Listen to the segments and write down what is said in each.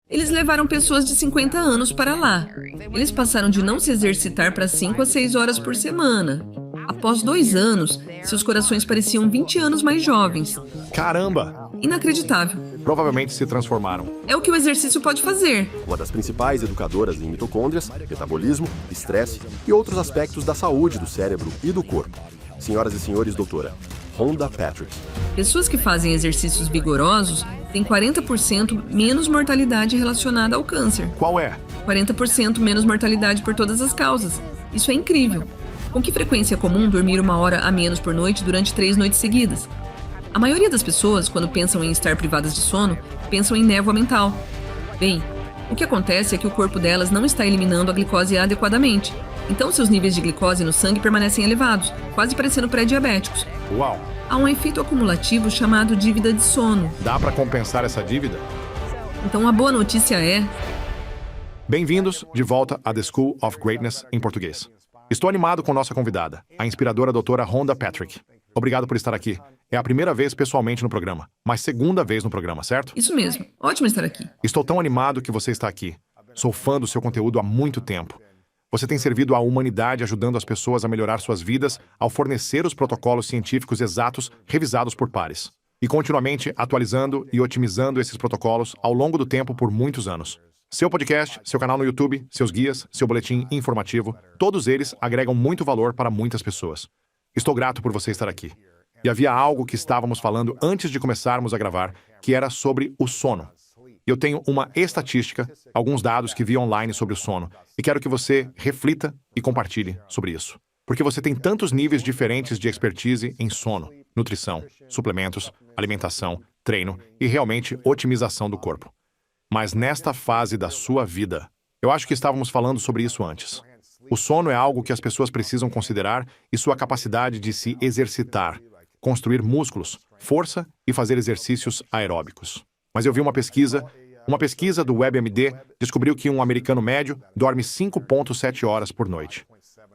Eles levaram pessoas de 50 anos para lá. Eles passaram de não se exercitar para 5 a 6 horas por semana. Após 2 anos, seus corações pareciam 20 anos mais jovens. Caramba! Inacreditável. Provavelmente se transformaram. É o que o exercício pode fazer. Uma das principais educadoras em mitocôndrias, metabolismo, estresse e outros aspectos da saúde do cérebro e do corpo. Senhoras e senhores, doutora Rhonda Patrick. Pessoas que fazem exercícios vigorosos têm 40% menos mortalidade relacionada ao câncer. Qual é? 40% menos mortalidade por todas as causas. Isso é incrível. Com que frequência é comum dormir 1 hora a menos por noite durante 3 noites seguidas? A maioria das pessoas, quando pensam em estar privadas de sono, pensam em névoa mental. Bem, o que acontece é que o corpo delas não está eliminando a glicose adequadamente. Então, seus níveis de glicose no sangue permanecem elevados, quase parecendo pré-diabéticos. Uau! Há um efeito acumulativo chamado dívida de sono. Dá pra compensar essa dívida? Então, a boa notícia é... Bem-vindos de volta a The School of Greatness em português. Estou animado com nossa convidada, a inspiradora doutora Rhonda Patrick. Obrigado por estar aqui. É a primeira vez pessoalmente no programa, mas segunda vez no programa, certo? Isso mesmo. Ótimo estar aqui. Estou tão animado que você está aqui. Sou fã do seu conteúdo há muito tempo. Você tem servido à humanidade ajudando as pessoas a melhorar suas vidas ao fornecer os protocolos científicos exatos revisados por pares. E continuamente atualizando e otimizando esses protocolos ao longo do tempo por muitos anos. Seu podcast, seu canal no YouTube, seus guias, seu boletim informativo, todos eles agregam muito valor para muitas pessoas. Estou grato por você estar aqui. E havia algo que estávamos falando antes de começarmos a gravar, que era sobre o sono. Eu tenho uma estatística, alguns dados que vi online sobre o sono, e quero que você reflita e compartilhe sobre isso. Porque você tem tantos níveis diferentes de expertise em sono, nutrição, suplementos, alimentação, treino e realmente otimização do corpo. Mas nesta fase da sua vida, eu acho que estávamos falando sobre isso antes. O sono é algo que as pessoas precisam considerar e sua capacidade de se exercitar, construir músculos, força e fazer exercícios aeróbicos. Mas eu vi uma pesquisa do WebMD descobriu que um americano médio dorme 5,7 horas por noite.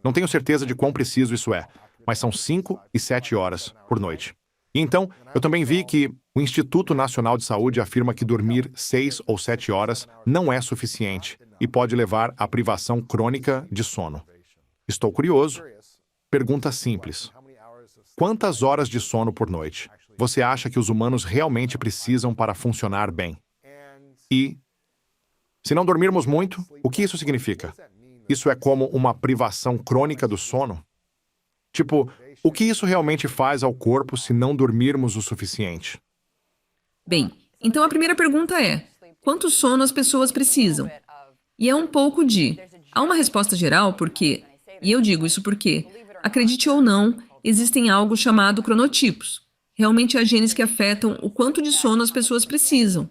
Não tenho certeza de quão preciso isso é, mas são 5 e 7 horas por noite. E então, eu também vi que o Instituto Nacional de Saúde afirma que dormir 6 ou 7 horas não é suficiente e pode levar à privação crônica de sono. Estou curioso. Pergunta simples. Quantas horas de sono por noite você acha que os humanos realmente precisam para funcionar bem? E, se não dormirmos muito, o que isso significa? Isso é como uma privação crônica do sono? Tipo, o que isso realmente faz ao corpo se não dormirmos o suficiente? Bem, então a primeira pergunta é: quanto sono as pessoas precisam? E é um pouco de... Há uma resposta geral porque... E eu digo isso porque, acredite ou não, existem algo chamado cronotipos. Realmente há genes que afetam o quanto de sono as pessoas precisam.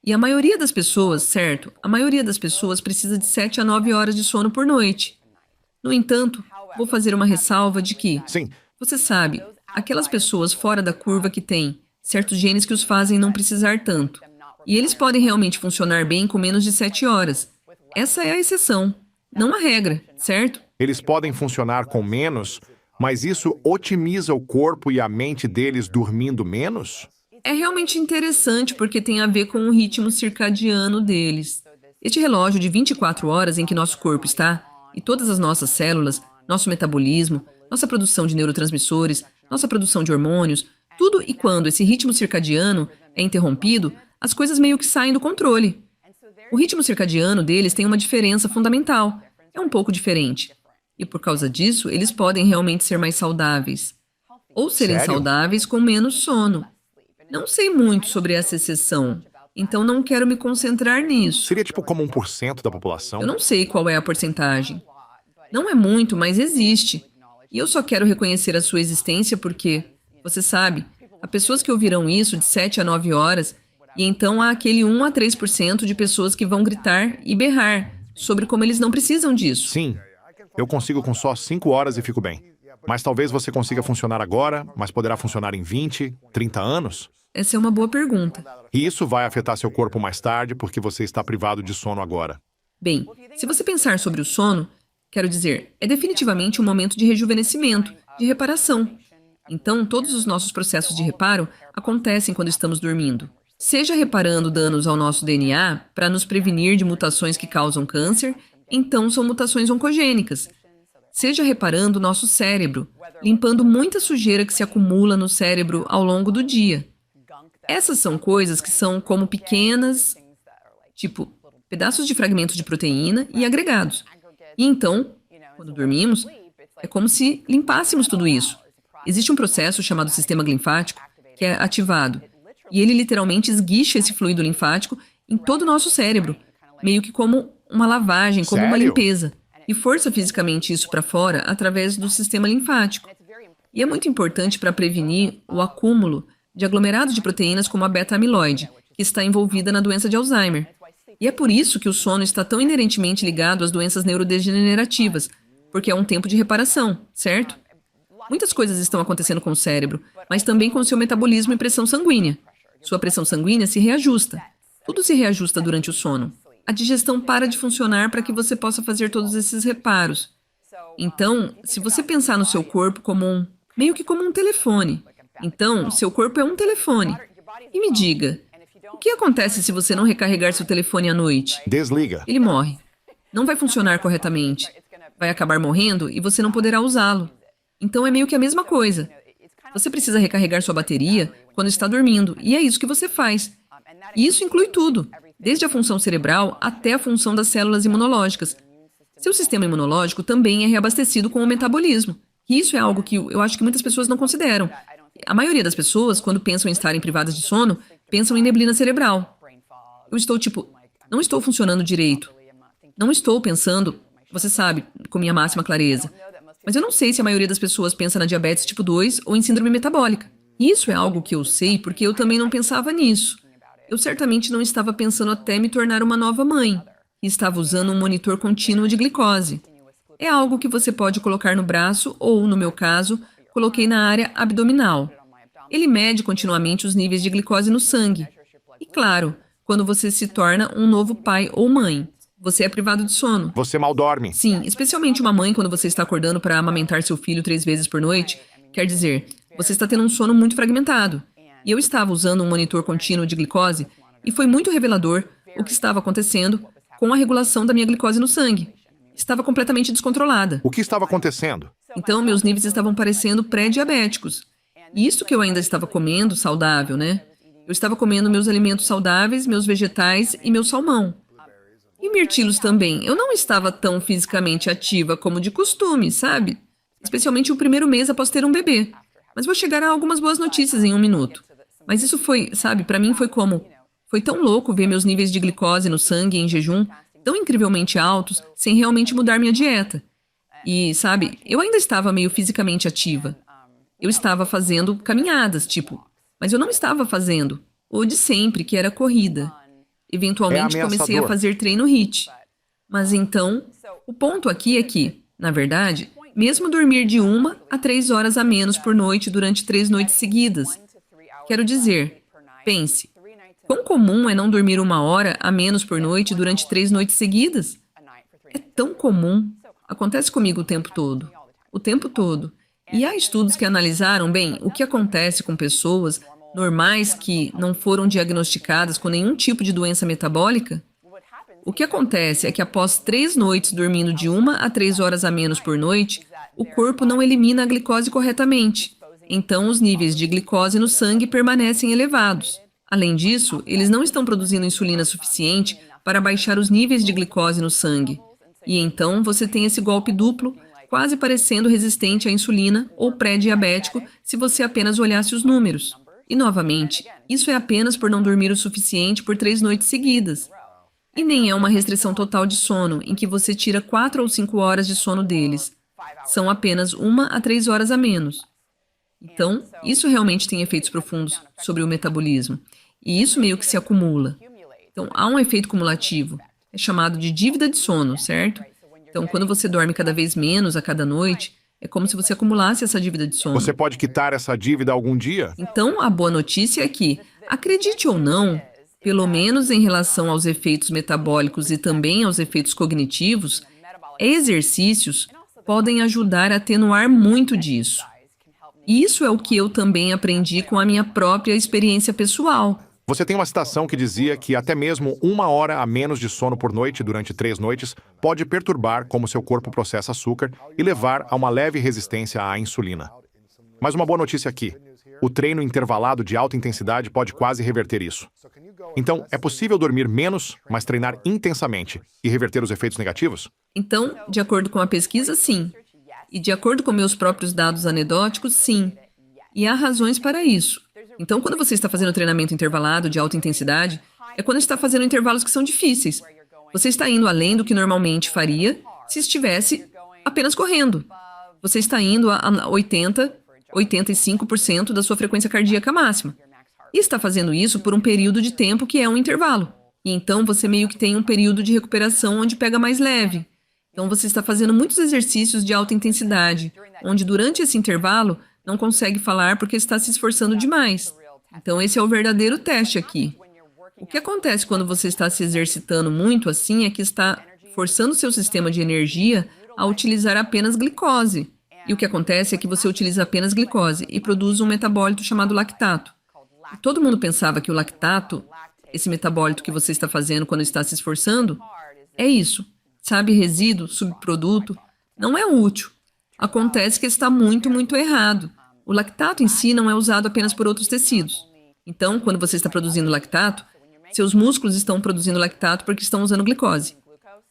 E a maioria das pessoas, certo? A maioria das pessoas precisa de 7 a 9 horas de sono por noite. No entanto, vou fazer uma ressalva de que, Sim, você sabe, aquelas pessoas fora da curva que têm certos genes que os fazem não precisar tanto. E eles podem realmente funcionar bem com menos de 7 horas. Essa é a exceção, não a regra, certo? eles podem funcionar com menos, mas isso otimiza o corpo e a mente deles dormindo menos? É realmente interessante porque tem a ver com o ritmo circadiano deles. Este relógio de 24 horas em que nosso corpo está, e todas as nossas células, nosso metabolismo, nossa produção de neurotransmissores, nossa produção de hormônios, tudo e quando esse ritmo circadiano é interrompido, as coisas meio que saem do controle. O ritmo circadiano deles tem uma diferença fundamental. É um pouco diferente. E por causa disso, eles podem realmente ser mais saudáveis. Ou serem Sério? saudáveis com menos sono. Não sei muito sobre essa exceção, então não quero me concentrar nisso. Seria tipo como 1% da população? Eu não sei qual é a porcentagem. Não é muito, mas existe. E eu só quero reconhecer a sua existência porque, você sabe, há pessoas que ouvirão isso de 7 a 9 horas, e então há aquele 1 a 3% de pessoas que vão gritar e berrar sobre como eles não precisam disso. Sim, eu consigo com só 5 horas e fico bem. Mas talvez você consiga funcionar agora, mas poderá funcionar em 20, 30 anos? Essa é uma boa pergunta. E isso vai afetar seu corpo mais tarde porque você está privado de sono agora. Bem, se você pensar sobre o sono, quero dizer, é definitivamente um momento de rejuvenescimento, de reparação. Então, todos os nossos processos de reparo acontecem quando estamos dormindo. Seja reparando danos ao nosso DNA para nos prevenir de mutações que causam câncer, então são mutações oncogênicas. Seja reparando o nosso cérebro, limpando muita sujeira que se acumula no cérebro ao longo do dia. Essas são coisas que são como pequenas, tipo, pedaços de fragmentos de proteína e agregados. E então, quando dormimos, é como se limpássemos tudo isso. Existe um processo chamado sistema linfático que é ativado. E ele literalmente esguicha esse fluido linfático em todo o nosso cérebro, meio que como uma lavagem, como uma Sério? limpeza. E força fisicamente isso para fora através do sistema linfático. E é muito importante para prevenir o acúmulo de aglomerados de proteínas como a beta-amiloide, que está envolvida na doença de Alzheimer. E é por isso que o sono está tão inerentemente ligado às doenças neurodegenerativas, porque é um tempo de reparação, certo? Muitas coisas estão acontecendo com o cérebro, mas também com o seu metabolismo e pressão sanguínea. Sua pressão sanguínea se reajusta. Tudo se reajusta durante o sono. A digestão para de funcionar para que você possa fazer todos esses reparos. Então, se você pensar no seu corpo como meio que como um telefone, então, seu corpo é um telefone. E me diga, o que acontece se você não recarregar seu telefone à noite? Desliga. Ele morre. Não vai funcionar corretamente. Vai acabar morrendo e você não poderá usá-lo. Então é meio que a mesma coisa. Você precisa recarregar sua bateria quando está dormindo, e é isso que você faz. E isso inclui tudo, desde a função cerebral até a função das células imunológicas. Seu sistema imunológico também é reabastecido com o metabolismo. E isso é algo que eu acho que muitas pessoas não consideram. A maioria das pessoas, quando pensam em estarem privadas de sono, pensam em neblina cerebral. Eu estou não estou funcionando direito. Não estou pensando, você sabe, com minha máxima clareza. Mas eu não sei se a maioria das pessoas pensa na diabetes tipo 2 ou em síndrome metabólica. Isso é algo que eu sei porque eu também não pensava nisso. Eu certamente não estava pensando até me tornar uma nova mãe. E estava usando um monitor contínuo de glicose. É algo que você pode colocar no braço ou, no meu caso, coloquei na área abdominal. Ele mede continuamente os níveis de glicose no sangue. E claro, quando você se torna um novo pai ou mãe, você é privado de sono. Você mal dorme. Sim, especialmente uma mãe quando você está acordando para amamentar seu filho 3 vezes por noite. Quer dizer, você está tendo um sono muito fragmentado. E eu estava usando um monitor contínuo de glicose e foi muito revelador o que estava acontecendo com a regulação da minha glicose no sangue. Estava completamente descontrolada. O que estava acontecendo? Então, meus níveis estavam parecendo pré-diabéticos. E isso que eu ainda estava comendo saudável, né? Eu estava comendo meus alimentos saudáveis, meus vegetais e meu salmão. E mirtilos também. Eu não estava tão fisicamente ativa como de costume, sabe? Especialmente o primeiro mês após ter um bebê. Mas vou chegar a algumas boas notícias em 1 minuto. Mas isso foi, sabe, para mim foi como... Foi tão louco ver meus níveis de glicose no sangue em jejum tão incrivelmente altos sem realmente mudar minha dieta. E, sabe, eu ainda estava meio fisicamente ativa. Eu estava fazendo caminhadas, mas eu não estava fazendo o de sempre, que era corrida. Eventualmente É comecei a ameaçador. fazer treino HIIT. Mas então, o ponto aqui é que, na verdade, mesmo dormir de 1 a 3 horas a menos por noite durante 3 noites seguidas. Quero dizer, pense, quão comum é não dormir 1 hora a menos por noite durante 3 noites seguidas? É tão comum. Acontece comigo o tempo todo. O tempo todo. E há estudos que analisaram, bem, o que acontece com pessoas normais que não foram diagnosticadas com nenhum tipo de doença metabólica. O que acontece é que após 3 noites dormindo de 1 a 3 horas a menos por noite, o corpo não elimina a glicose corretamente. Então, os níveis de glicose no sangue permanecem elevados. Além disso, eles não estão produzindo insulina suficiente para baixar os níveis de glicose no sangue. E então você tem esse golpe duplo, quase parecendo resistente à insulina ou pré-diabético se você apenas olhasse os números. E novamente, isso é apenas por não dormir o suficiente por 3 noites seguidas. E nem é uma restrição total de sono, em que você tira 4 ou 5 horas de sono deles. São apenas 1 a 3 horas a menos. Então, isso realmente tem efeitos profundos sobre o metabolismo. E isso meio que se acumula. Então, há um efeito cumulativo. É chamado de dívida de sono, certo? Então, quando você dorme cada vez menos a cada noite, é como se você acumulasse essa dívida de sono. Você pode quitar essa dívida algum dia? Então, a boa notícia é que, acredite ou não, pelo menos em relação aos efeitos metabólicos e também aos efeitos cognitivos, exercícios podem ajudar a atenuar muito disso. Isso é o que eu também aprendi com a minha própria experiência pessoal. Você tem uma citação que dizia que até mesmo 1 hora a menos de sono por noite durante 3 noites pode perturbar como seu corpo processa açúcar e levar a uma leve resistência à insulina. Mas uma boa notícia aqui. O treino intervalado de alta intensidade pode quase reverter isso. Então, é possível dormir menos, mas treinar intensamente e reverter os efeitos negativos? Então, de acordo com a pesquisa, sim. E de acordo com meus próprios dados anedóticos, sim. E há razões para isso. Então, quando você está fazendo treinamento intervalado de alta intensidade, é quando está fazendo intervalos que são difíceis. Você está indo além do que normalmente faria se estivesse apenas correndo. Você está indo a 85% da sua frequência cardíaca máxima. E está fazendo isso por um período de tempo que é um intervalo. E então você meio que tem um período de recuperação onde pega mais leve. Então você está fazendo muitos exercícios de alta intensidade, onde durante esse intervalo não consegue falar porque está se esforçando demais. Então esse é o verdadeiro teste aqui. O que acontece quando você está se exercitando muito assim é que está forçando seu sistema de energia a utilizar apenas glicose. E o que acontece é que você utiliza apenas glicose e produz um metabólito chamado lactato. E todo mundo pensava que o lactato, esse metabólito que você está fazendo quando está se esforçando, é isso. Sabe, resíduo, subproduto, não é útil. Acontece que está muito, muito errado. O lactato em si não é usado apenas por outros tecidos. Então, quando você está produzindo lactato, seus músculos estão produzindo lactato porque estão usando glicose.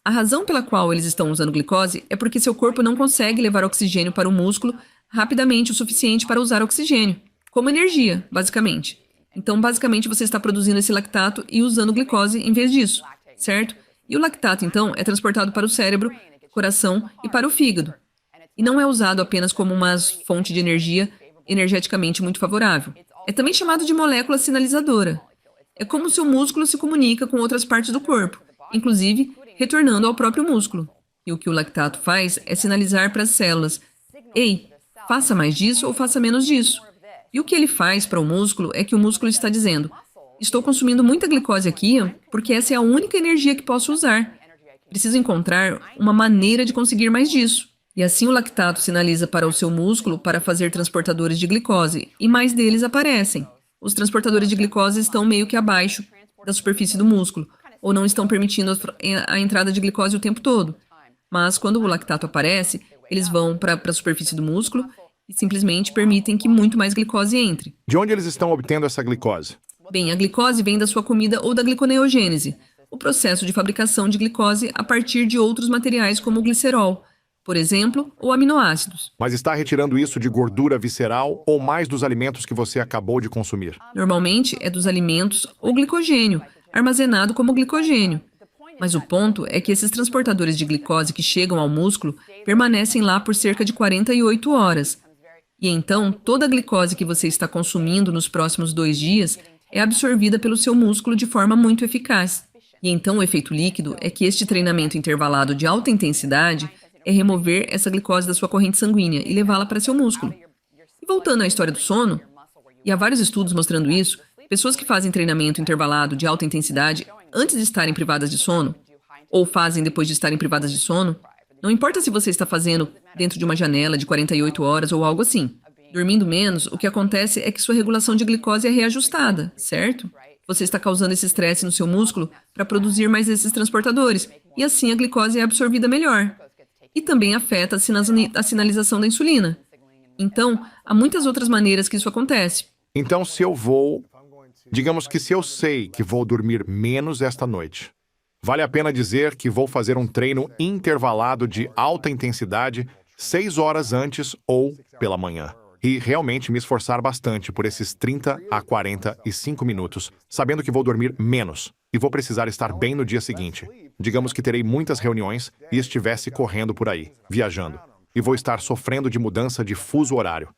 A razão pela qual eles estão usando glicose é porque seu corpo não consegue levar oxigênio para o músculo rapidamente o suficiente para usar oxigênio, como energia, basicamente. Então, basicamente, você está produzindo esse lactato e usando glicose em vez disso, certo? E o lactato, então, é transportado para o cérebro, coração e para o fígado. E não é usado apenas como uma fonte de energia energeticamente muito favorável. É também chamado de molécula sinalizadora. É como o seu músculo se comunica com outras partes do corpo, inclusive retornando ao próprio músculo. E o que o lactato faz é sinalizar para as células: ei, faça mais disso ou faça menos disso. E o que ele faz para o músculo é que o músculo está dizendo: estou consumindo muita glicose aqui porque essa é a única energia que posso usar. Preciso encontrar uma maneira de conseguir mais disso. E assim o lactato sinaliza para o seu músculo para fazer transportadores de glicose, e mais deles aparecem. Os transportadores de glicose estão meio que abaixo da superfície do músculo, ou não estão permitindo a entrada de glicose o tempo todo. Mas quando o lactato aparece, eles vão para a superfície do músculo e simplesmente permitem que muito mais glicose entre. De onde eles estão obtendo essa glicose? Bem, a glicose vem da sua comida ou da gliconeogênese, o processo de fabricação de glicose a partir de outros materiais como o glicerol, por exemplo, ou aminoácidos. Mas está retirando isso de gordura visceral ou mais dos alimentos que você acabou de consumir? Normalmente é dos alimentos ou glicogênio, armazenado como glicogênio. Mas o ponto é que esses transportadores de glicose que chegam ao músculo permanecem lá por cerca de 48 horas. E então, toda a glicose que você está consumindo nos próximos 2 dias é absorvida pelo seu músculo de forma muito eficaz. E então o efeito líquido é que este treinamento intervalado de alta intensidade é remover essa glicose da sua corrente sanguínea e levá-la para seu músculo. E voltando à história do sono, e há vários estudos mostrando isso, pessoas que fazem treinamento intervalado de alta intensidade antes de estarem privadas de sono, ou fazem depois de estarem privadas de sono, não importa se você está fazendo dentro de uma janela de 48 horas ou algo assim. Dormindo menos, o que acontece é que sua regulação de glicose é reajustada, certo? Você está causando esse estresse no seu músculo para produzir mais esses transportadores, e assim a glicose é absorvida melhor. E também afeta a sinalização da insulina. Então, há muitas outras maneiras que isso acontece. Então, digamos que se eu sei que vou dormir menos esta noite, vale a pena dizer que vou fazer um treino intervalado de alta intensidade 6 horas antes ou pela manhã. E realmente me esforçar bastante por esses 30 a 45 minutos, sabendo que vou dormir menos e vou precisar estar bem no dia seguinte. Digamos que terei muitas reuniões e estivesse correndo por aí, viajando, e vou estar sofrendo de mudança de fuso horário.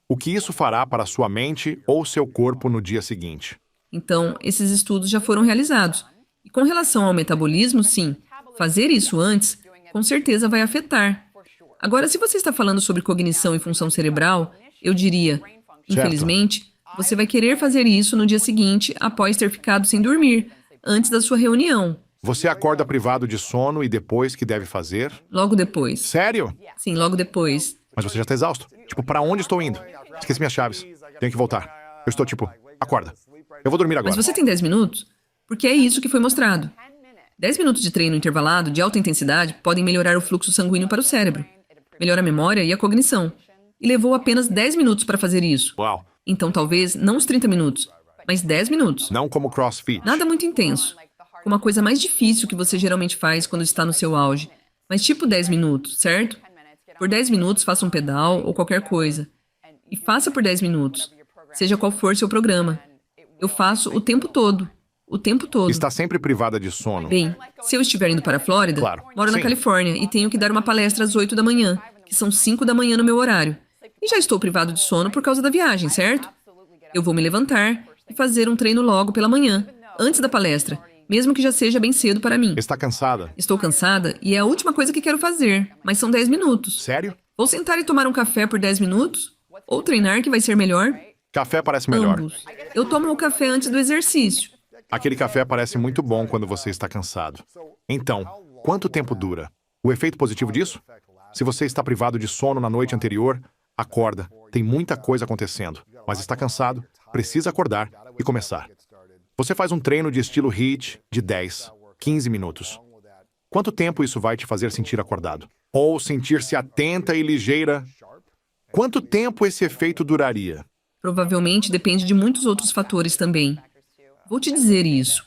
O que isso fará para sua mente ou seu corpo no dia seguinte? Então, esses estudos já foram realizados. E com relação ao metabolismo, sim, fazer isso antes, com certeza vai afetar. Agora, se você está falando sobre cognição e função cerebral, eu diria, infelizmente, você vai querer fazer isso no dia seguinte, após ter ficado sem dormir, antes da sua reunião. Você acorda privado de sono e depois que deve fazer? Logo depois. Sério? Sim, logo depois. Mas você já está exausto. Tipo, para onde estou indo? Esqueci minhas chaves. Tenho que voltar. Eu estou tipo, acorda. Eu vou dormir agora. Mas você tem 10 minutos? Porque é isso que foi mostrado. 10 minutos de treino intervalado de alta intensidade podem melhorar o fluxo sanguíneo para o cérebro, melhora a memória e a cognição. E levou apenas 10 minutos para fazer isso. Uau. Então talvez não os 30 minutos, mas 10 minutos. Não como CrossFit. Nada muito intenso. Uma coisa mais difícil que você geralmente faz quando está no seu auge. Mas tipo 10 minutos, certo? Por 10 minutos faça um pedal ou qualquer coisa. E faça por 10 minutos. Seja qual for seu programa. Eu faço o tempo todo. O tempo todo. Está sempre privada de sono. Bem, se eu estiver indo para a Flórida, Claro. moro na Sim. Califórnia e tenho que dar uma palestra às 8 da manhã, que são 5 da manhã no meu horário. E já estou privado de sono por causa da viagem, certo? Eu vou me levantar e fazer um treino logo pela manhã, antes da palestra, mesmo que já seja bem cedo para mim. Está cansada? Estou cansada e é a última coisa que quero fazer, mas são 10 minutos. Sério? Vou sentar e tomar um café por 10 minutos? Ou treinar, que vai ser melhor? Café parece melhor. Ambos. Eu tomo o café antes do exercício. Aquele café parece muito bom quando você está cansado. Então, quanto tempo dura? O efeito positivo disso? Se você está privado de sono na noite anterior, acorda. Tem muita coisa acontecendo, mas está cansado, precisa acordar e começar. Você faz um treino de estilo HIIT de 10, 15 minutos. Quanto tempo isso vai te fazer sentir acordado? Ou sentir-se atenta e ligeira? Quanto tempo esse efeito duraria? Provavelmente depende de muitos outros fatores também. Vou te dizer isso.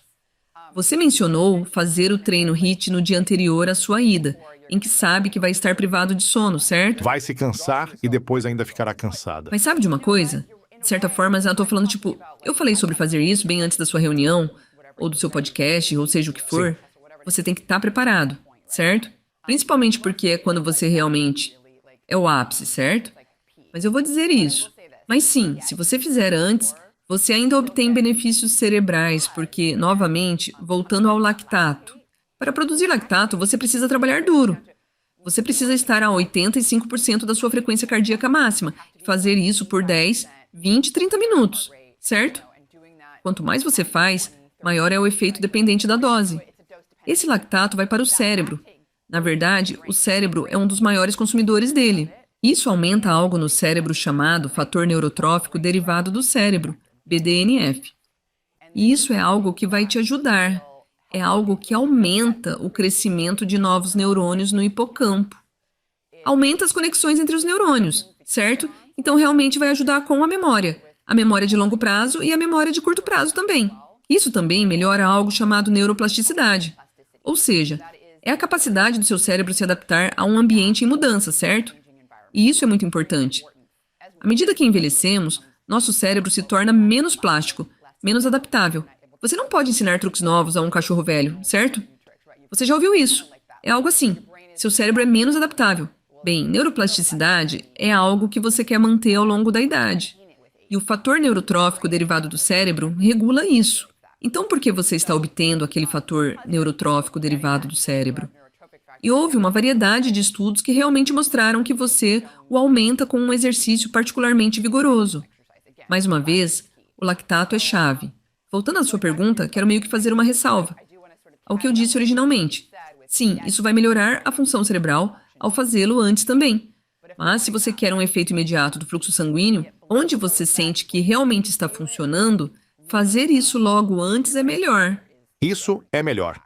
Você mencionou fazer o treino HIIT no dia anterior à sua ida, em que sabe que vai estar privado de sono, certo? Vai se cansar e depois ainda ficará cansada. Mas sabe de uma coisa? De certa forma, eu tô falando tipo, eu falei sobre fazer isso bem antes da sua reunião, ou do seu podcast, ou seja o que for. Você tem que estar preparado, certo? Principalmente porque é quando você realmente é o ápice, certo? Mas eu vou dizer isso. Mas sim, se você fizer antes, você ainda obtém benefícios cerebrais, porque, novamente, voltando ao lactato. Para produzir lactato, você precisa trabalhar duro. Você precisa estar a 85% da sua frequência cardíaca máxima e fazer isso por 10, 20, 30 minutos, certo? Quanto mais você faz, maior é o efeito dependente da dose. Esse lactato vai para o cérebro. Na verdade, o cérebro é um dos maiores consumidores dele. Isso aumenta algo no cérebro chamado fator neurotrófico derivado do cérebro, BDNF. E isso é algo que vai te ajudar. É algo que aumenta o crescimento de novos neurônios no hipocampo. Aumenta as conexões entre os neurônios, certo? Então realmente vai ajudar com a memória de longo prazo e a memória de curto prazo também. Isso também melhora algo chamado neuroplasticidade. Ou seja, é a capacidade do seu cérebro se adaptar a um ambiente em mudança, certo? E isso é muito importante. À medida que envelhecemos, nosso cérebro se torna menos plástico, menos adaptável. Você não pode ensinar truques novos a um cachorro velho, certo? Você já ouviu isso? É algo assim. Seu cérebro é menos adaptável. Bem, neuroplasticidade é algo que você quer manter ao longo da idade. E o fator neurotrófico derivado do cérebro regula isso. Então, por que você está obtendo aquele fator neurotrófico derivado do cérebro? E houve uma variedade de estudos que realmente mostraram que você o aumenta com um exercício particularmente vigoroso. Mais uma vez, o lactato é chave. Voltando à sua pergunta, quero meio que fazer uma ressalva ao que eu disse originalmente. Sim, isso vai melhorar a função cerebral ao fazê-lo antes também. Mas se você quer um efeito imediato do fluxo sanguíneo, onde você sente que realmente está funcionando, fazer isso logo antes é melhor. Isso é melhor.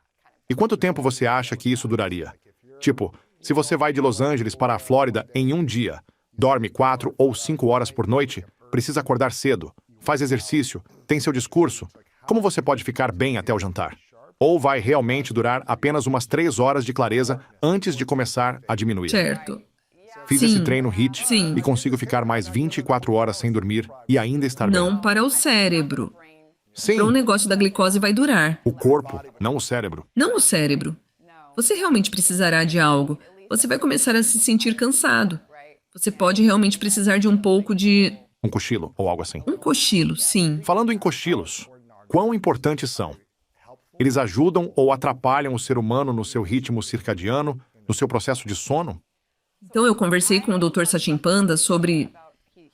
E quanto tempo você acha que isso duraria? Tipo, se você vai de Los Angeles para a Flórida em um dia, dorme 4 ou 5 horas por noite, precisa acordar cedo, faz exercício, tem seu discurso, como você pode ficar bem até o jantar? Ou vai realmente durar apenas umas 3 horas de clareza antes de começar a diminuir? Certo. Fiz Sim. esse treino HIIT Sim. e consigo ficar mais 24 horas sem dormir e ainda estar bem. Não para o cérebro. Sim, Para o negócio da glicose vai durar. o corpo, não o cérebro. Não o cérebro. Você realmente precisará de algo. Você vai começar a se sentir cansado. Você pode realmente precisar de um pouco de Um cochilo ou algo assim. um cochilo, sim. Falando em cochilos, quão importantes são? Eles ajudam ou atrapalham o ser humano no seu ritmo circadiano, no seu processo de sono? Então eu conversei com o Dr. Sachin Panda sobre...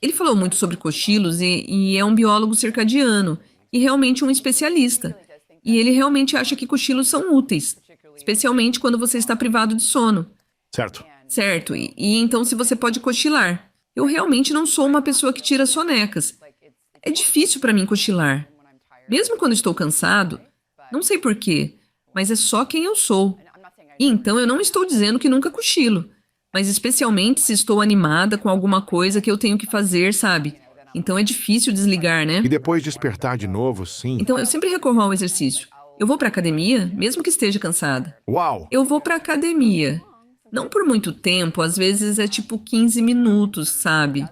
Ele falou muito sobre cochilos e é um biólogo circadiano e realmente um especialista. E ele realmente acha que cochilos são úteis, especialmente quando você está privado de sono. Certo. Certo, e então se você pode cochilar. Eu realmente não sou uma pessoa que tira sonecas. É difícil para mim cochilar. Mesmo quando estou cansado, não sei por quê, mas é só quem eu sou. E então eu não estou dizendo que nunca cochilo, mas especialmente se estou animada com alguma coisa que eu tenho que fazer, sabe? Então é difícil desligar, né? E depois despertar de novo, sim. Então eu sempre recorro ao exercício. Eu vou para academia, mesmo que esteja cansada. Uau! Eu vou para academia. Não por muito tempo, às vezes é tipo 15 minutos, sabe?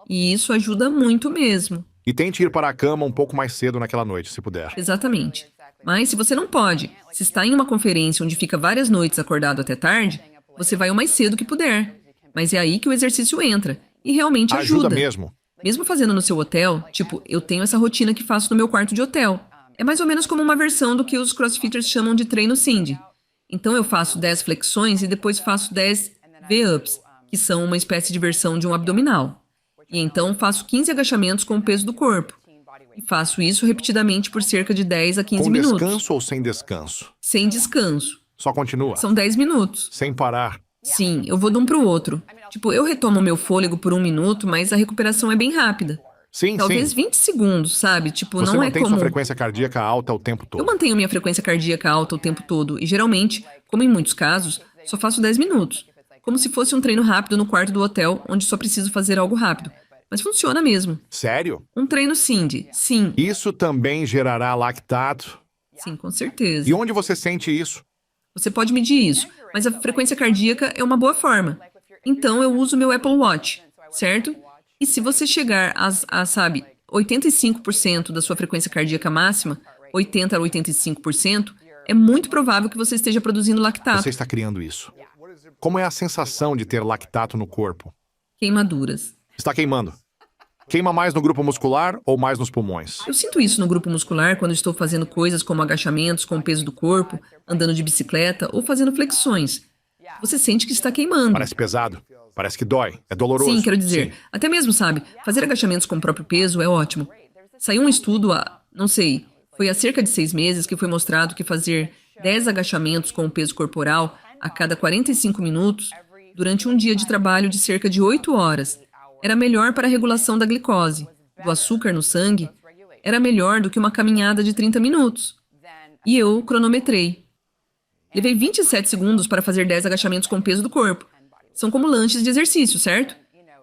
E isso ajuda muito mesmo. E tente ir para a cama um pouco mais cedo naquela noite, se puder. Exatamente. Mas se você não pode, se está em uma conferência onde fica várias noites acordado até tarde, você vai o mais cedo que puder. Mas é aí que o exercício entra. E realmente ajuda. Ajuda mesmo. Mesmo fazendo no seu hotel, tipo, eu tenho essa rotina que faço no meu quarto de hotel. É mais ou menos como uma versão do que os crossfitters chamam de treino Cindy. Então eu faço 10 flexões e depois faço 10 V-ups, que são uma espécie de versão de um abdominal. E então faço 15 agachamentos com o peso do corpo. E faço isso repetidamente por cerca de 10 a 15 Com minutos. descanso ou sem descanso? Sem descanso. Só continua. São 10 minutos. Sem parar. Sim, eu vou de um pro outro. Tipo, eu retomo o meu fôlego por 1 minuto, mas a recuperação é bem rápida. Sim, Talvez sim. 20 segundos, sabe? Tipo, Você não é mantém comum. sua frequência cardíaca alta o tempo Eu todo. mantenho minha frequência cardíaca alta o tempo todo e geralmente, como em muitos casos, só faço 10 minutos. Como se fosse um treino rápido no quarto do hotel, onde só preciso fazer algo rápido. Mas funciona mesmo. Sério? Um treino Cindy, sim. Isso também gerará lactato? Sim, com certeza. E onde você sente isso? Você pode medir isso, mas a frequência cardíaca é uma boa forma. Então eu uso meu Apple Watch, certo? E se você chegar sabe, 85% da sua frequência cardíaca máxima, 80 a 85%, é muito provável que você esteja produzindo lactato. Você está criando isso. Como é a sensação de ter lactato no corpo? Queimaduras. Está queimando. Queima mais no grupo muscular ou mais nos pulmões? Eu sinto isso no grupo muscular quando estou fazendo coisas como agachamentos com o peso do corpo, andando de bicicleta ou fazendo flexões. Você sente que está queimando. Parece pesado. Parece que dói. É doloroso. Sim, quero dizer, Sim. até mesmo, sabe, fazer agachamentos com o próprio peso é ótimo. Saiu um estudo não sei, foi há cerca de 6 meses que foi mostrado que fazer 10 agachamentos com o peso corporal a cada 45 minutos, durante um dia de trabalho de cerca de 8 horas, era melhor para a regulação da glicose, do açúcar no sangue, era melhor do que uma caminhada de 30 minutos. E eu cronometrei. Levei 27 segundos para fazer 10 agachamentos com o peso do corpo. São como lanches de exercício, certo?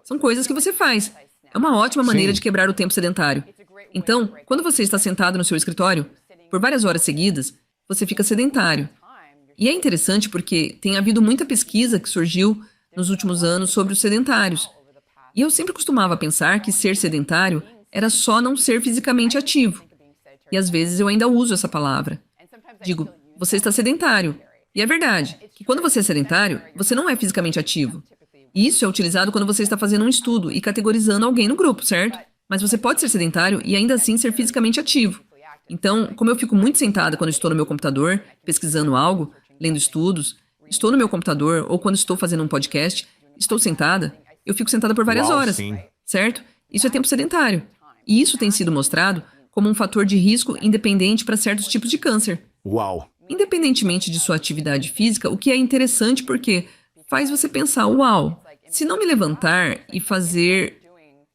São coisas que você faz. É uma ótima maneira Sim. de quebrar o tempo sedentário. Então, quando você está sentado no seu escritório, por várias horas seguidas, você fica sedentário. E é interessante porque tem havido muita pesquisa que surgiu nos últimos anos sobre os sedentários. E eu sempre costumava pensar que ser sedentário era só não ser fisicamente ativo. E às vezes eu ainda uso essa palavra. Digo, você está sedentário. E é verdade, que quando você é sedentário, você não é fisicamente ativo. E isso é utilizado quando você está fazendo um estudo e categorizando alguém no grupo, certo? Mas você pode ser sedentário e ainda assim ser fisicamente ativo. Então, como eu fico muito sentada quando estou no meu computador, pesquisando algo, lendo estudos, estou no meu computador ou quando estou fazendo um podcast, estou sentada, eu fico sentada por várias Uau, horas, sim. certo? Isso é tempo sedentário. E isso tem sido mostrado como um fator de risco independente para certos tipos de câncer. Uau. Independentemente de sua atividade física, o que é interessante porque faz você pensar, uau, se não me levantar e fazer,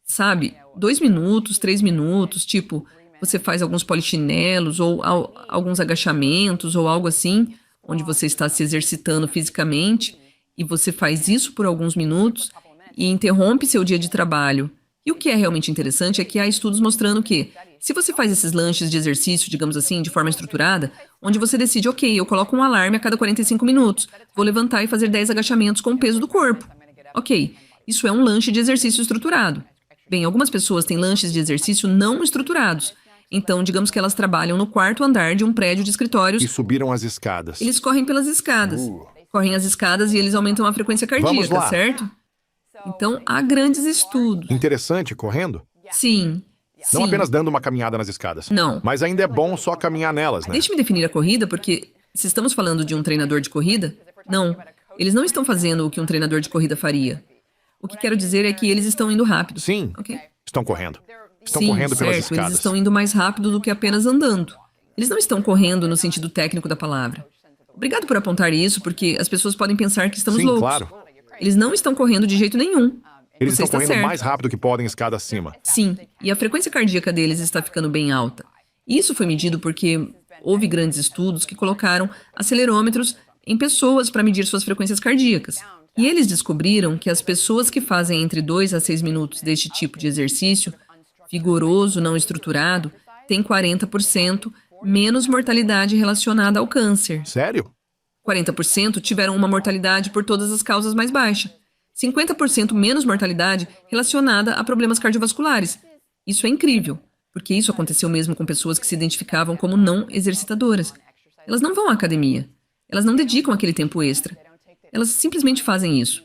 sabe, 2 minutos, 3 minutos, tipo, você faz alguns polichinelos ou alguns agachamentos ou algo assim, onde você está se exercitando fisicamente e você faz isso por alguns minutos e interrompe seu dia de trabalho. E o que é realmente interessante é que há estudos mostrando que, se você faz esses lanches de exercício, digamos assim, de forma estruturada, onde você decide, ok, eu coloco um alarme a cada 45 minutos, vou levantar e fazer 10 agachamentos com o peso do corpo. Ok, isso é um lanche de exercício estruturado. Bem, algumas pessoas têm lanches de exercício não estruturados. Então, digamos que elas trabalham no 4º andar de um prédio de escritórios. E subiram as escadas. Eles correm pelas escadas. Correm as escadas e eles aumentam a frequência Vamos cardíaca, lá. certo? Então, há grandes estudos. Interessante, correndo? Sim. Não Sim. apenas dando uma caminhada nas escadas. Não. Mas ainda é bom só caminhar nelas, né? Deixe-me definir a corrida, porque se estamos falando de um treinador de corrida, não. Eles não estão fazendo o que um treinador de corrida faria. O que quero dizer é que eles estão indo rápido. Sim. Ok? Estão correndo. Estão Sim, correndo pelas certo. escadas. Eles estão indo mais rápido do que apenas andando. Eles não estão correndo no sentido técnico da palavra. Obrigado por apontar isso, porque as pessoas podem pensar que estamos Sim, loucos. claro. Eles não estão correndo de jeito nenhum. Eles Você estão está correndo certo. mais rápido que podem escada acima. Sim, e a frequência cardíaca deles está ficando bem alta. Isso foi medido porque houve grandes estudos que colocaram acelerômetros em pessoas para medir suas frequências cardíacas. E eles descobriram que as pessoas que fazem entre 2 a 6 minutos deste tipo de exercício, vigoroso, não estruturado, têm 40% menos mortalidade relacionada ao câncer. Sério? 40% tiveram uma mortalidade por todas as causas mais baixa. 50% menos mortalidade relacionada a problemas cardiovasculares. Isso é incrível, porque isso aconteceu mesmo com pessoas que se identificavam como não exercitadoras. Elas não vão à academia. Elas não dedicam aquele tempo extra. Elas simplesmente fazem isso.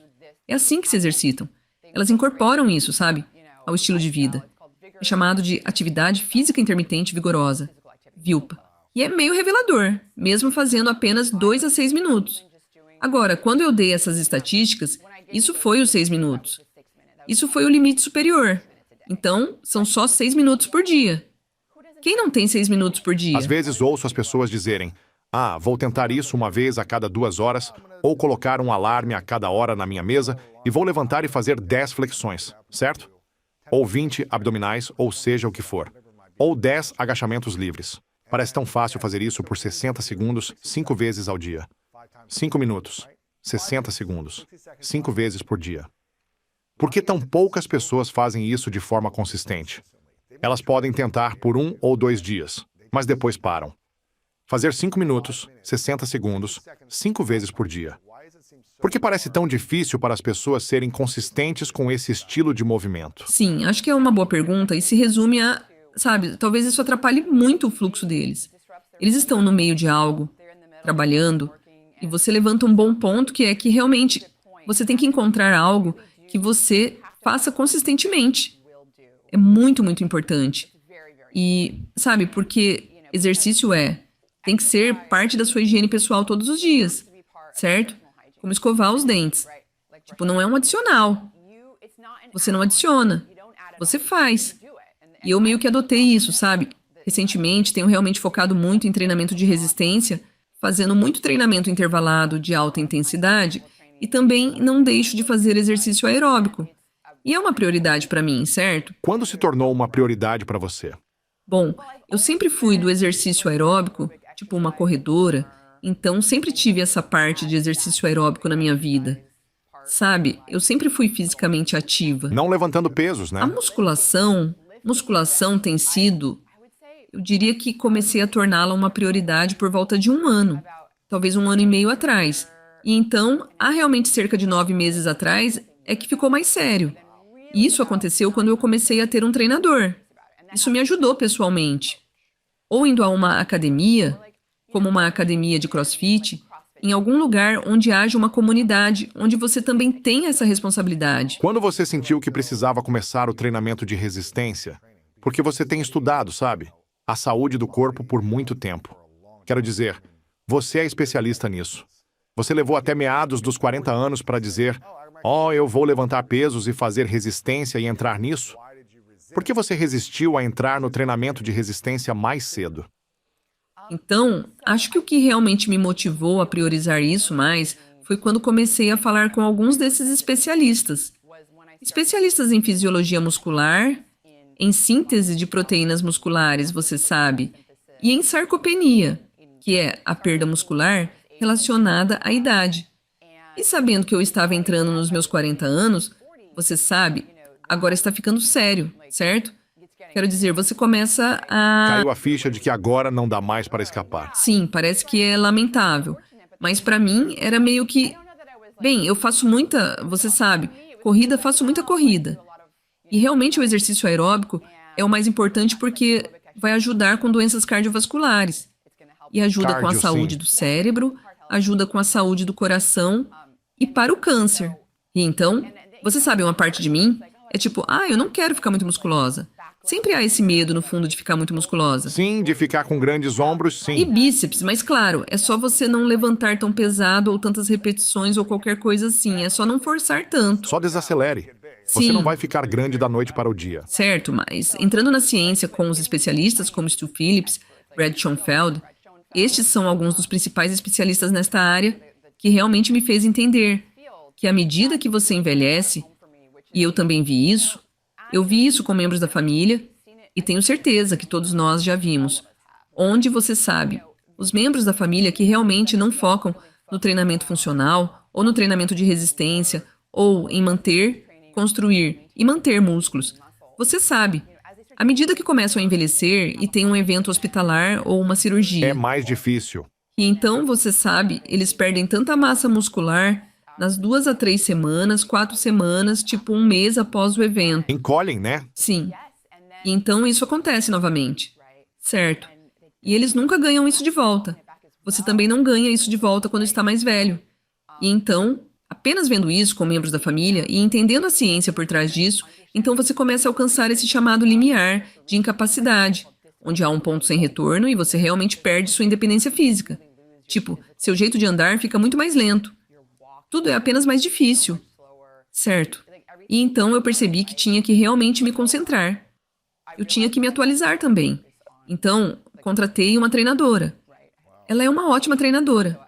É assim que se exercitam. Elas incorporam isso, sabe, ao estilo de vida. É chamado de atividade física intermitente vigorosa, VILPA. E é meio revelador, mesmo fazendo apenas 2 a 6 minutos. Agora, quando eu dei essas estatísticas, isso foi os 6 minutos. Isso foi o limite superior. Então, são só 6 minutos por dia. Quem não tem 6 minutos por dia? Às vezes ouço as pessoas dizerem: vou tentar isso uma vez a cada 2 horas, ou colocar um alarme a cada hora na minha mesa e vou levantar e fazer 10 flexões, certo? Ou 20 abdominais, ou seja o que for. Ou 10 agachamentos livres. Parece tão fácil fazer isso por 60 segundos, 5 vezes ao dia. 5 minutos, 60 segundos, 5 vezes por dia. Por que tão poucas pessoas fazem isso de forma consistente? Elas podem tentar por 1 ou 2 dias, mas depois param. Fazer 5 minutos, 60 segundos, 5 vezes por dia. Por que parece tão difícil para as pessoas serem consistentes com esse estilo de movimento? Sim, acho que é uma boa pergunta e se resume a, talvez isso atrapalhe muito o fluxo deles. Eles estão no meio de algo, trabalhando, e você levanta um bom ponto que é que realmente você tem que encontrar algo que você faça consistentemente. É muito, muito importante. E, porque exercício tem que ser parte da sua higiene pessoal todos os dias, certo? Como escovar os dentes. Não é um adicional. Você não adiciona. Você faz. E eu meio que adotei isso, sabe? Recentemente, tenho realmente focado muito em treinamento de resistência, fazendo muito treinamento intervalado de alta intensidade e também não deixo de fazer exercício aeróbico. E é uma prioridade para mim, certo? Quando se tornou uma prioridade para você? Bom, eu sempre fui do exercício aeróbico, tipo uma corredora, então sempre tive essa parte de exercício aeróbico na minha vida. Eu sempre fui fisicamente ativa. Não levantando pesos, né? A musculação tem sido, eu diria que comecei a torná-la uma prioridade por volta de 1 ano, talvez 1 ano e meio atrás. E então, há realmente cerca de 9 meses atrás, é que ficou mais sério. E isso aconteceu quando eu comecei a ter um treinador. Isso me ajudou pessoalmente. Ou indo a uma academia, como uma academia de CrossFit, em algum lugar onde haja uma comunidade, onde você também tem essa responsabilidade. Quando você sentiu que precisava começar o treinamento de resistência? Porque você tem estudado, a saúde do corpo por muito tempo. Quero dizer, você é especialista nisso. Você levou até meados dos 40 anos para dizer: eu vou levantar pesos e fazer resistência e entrar nisso? Por que você resistiu a entrar no treinamento de resistência mais cedo? Então, acho que o que realmente me motivou a priorizar isso mais foi quando comecei a falar com alguns desses especialistas. Especialistas em fisiologia muscular, em síntese de proteínas musculares, você sabe, e em sarcopenia, que é a perda muscular relacionada à idade. E sabendo que eu estava entrando nos meus 40 anos, você sabe, agora está ficando sério, certo? Quero dizer, você começa a... Caiu a ficha de que agora não dá mais para escapar. Sim, parece que é lamentável. Mas para mim era meio que... Bem, eu faço muita, você sabe, corrida, faço muita corrida. E realmente o exercício aeróbico é o mais importante porque vai ajudar com doenças cardiovasculares. E ajuda com a Cardio, saúde sim. do cérebro, ajuda com a saúde do coração e para o câncer. E então, você sabe, uma parte de mim é tipo, eu não quero ficar muito musculosa. Sempre há esse medo no fundo de ficar muito musculosa. Sim, de ficar com grandes ombros, E sim. bíceps, mas claro, é só você não levantar tão pesado ou tantas repetições ou qualquer coisa assim. É só não forçar tanto. Só desacelere. Você Sim. não vai ficar grande da noite para o dia. Certo, mas entrando na ciência com os especialistas como Stu Phillips, Brad Schoenfeld, estes são alguns dos principais especialistas nesta área que realmente me fez entender que à medida que você envelhece, e eu também vi isso, eu vi isso com membros da família e tenho certeza que todos nós já vimos, onde você sabe, os membros da família que realmente não focam no treinamento funcional ou no treinamento de resistência ou em manter, construir e manter músculos. Você sabe, à medida que começam a envelhecer e tem um evento hospitalar ou uma cirurgia. É mais difícil. E então, você sabe, eles perdem tanta massa muscular nas 2 a 3 semanas, 4 semanas, tipo um mês após o evento. Encolhem, né? Sim. E então isso acontece novamente. Certo. E eles nunca ganham isso de volta. Você também não ganha isso de volta quando está mais velho. E então, apenas vendo isso com membros da família e entendendo a ciência por trás disso, então você começa a alcançar esse chamado limiar de incapacidade, onde há um ponto sem retorno e você realmente perde sua independência física. Tipo, seu jeito de andar fica muito mais lento. Tudo é apenas mais difícil. Certo. E então eu percebi que tinha que realmente me concentrar. Eu tinha que me atualizar também. Então, contratei uma treinadora. Ela é uma ótima treinadora.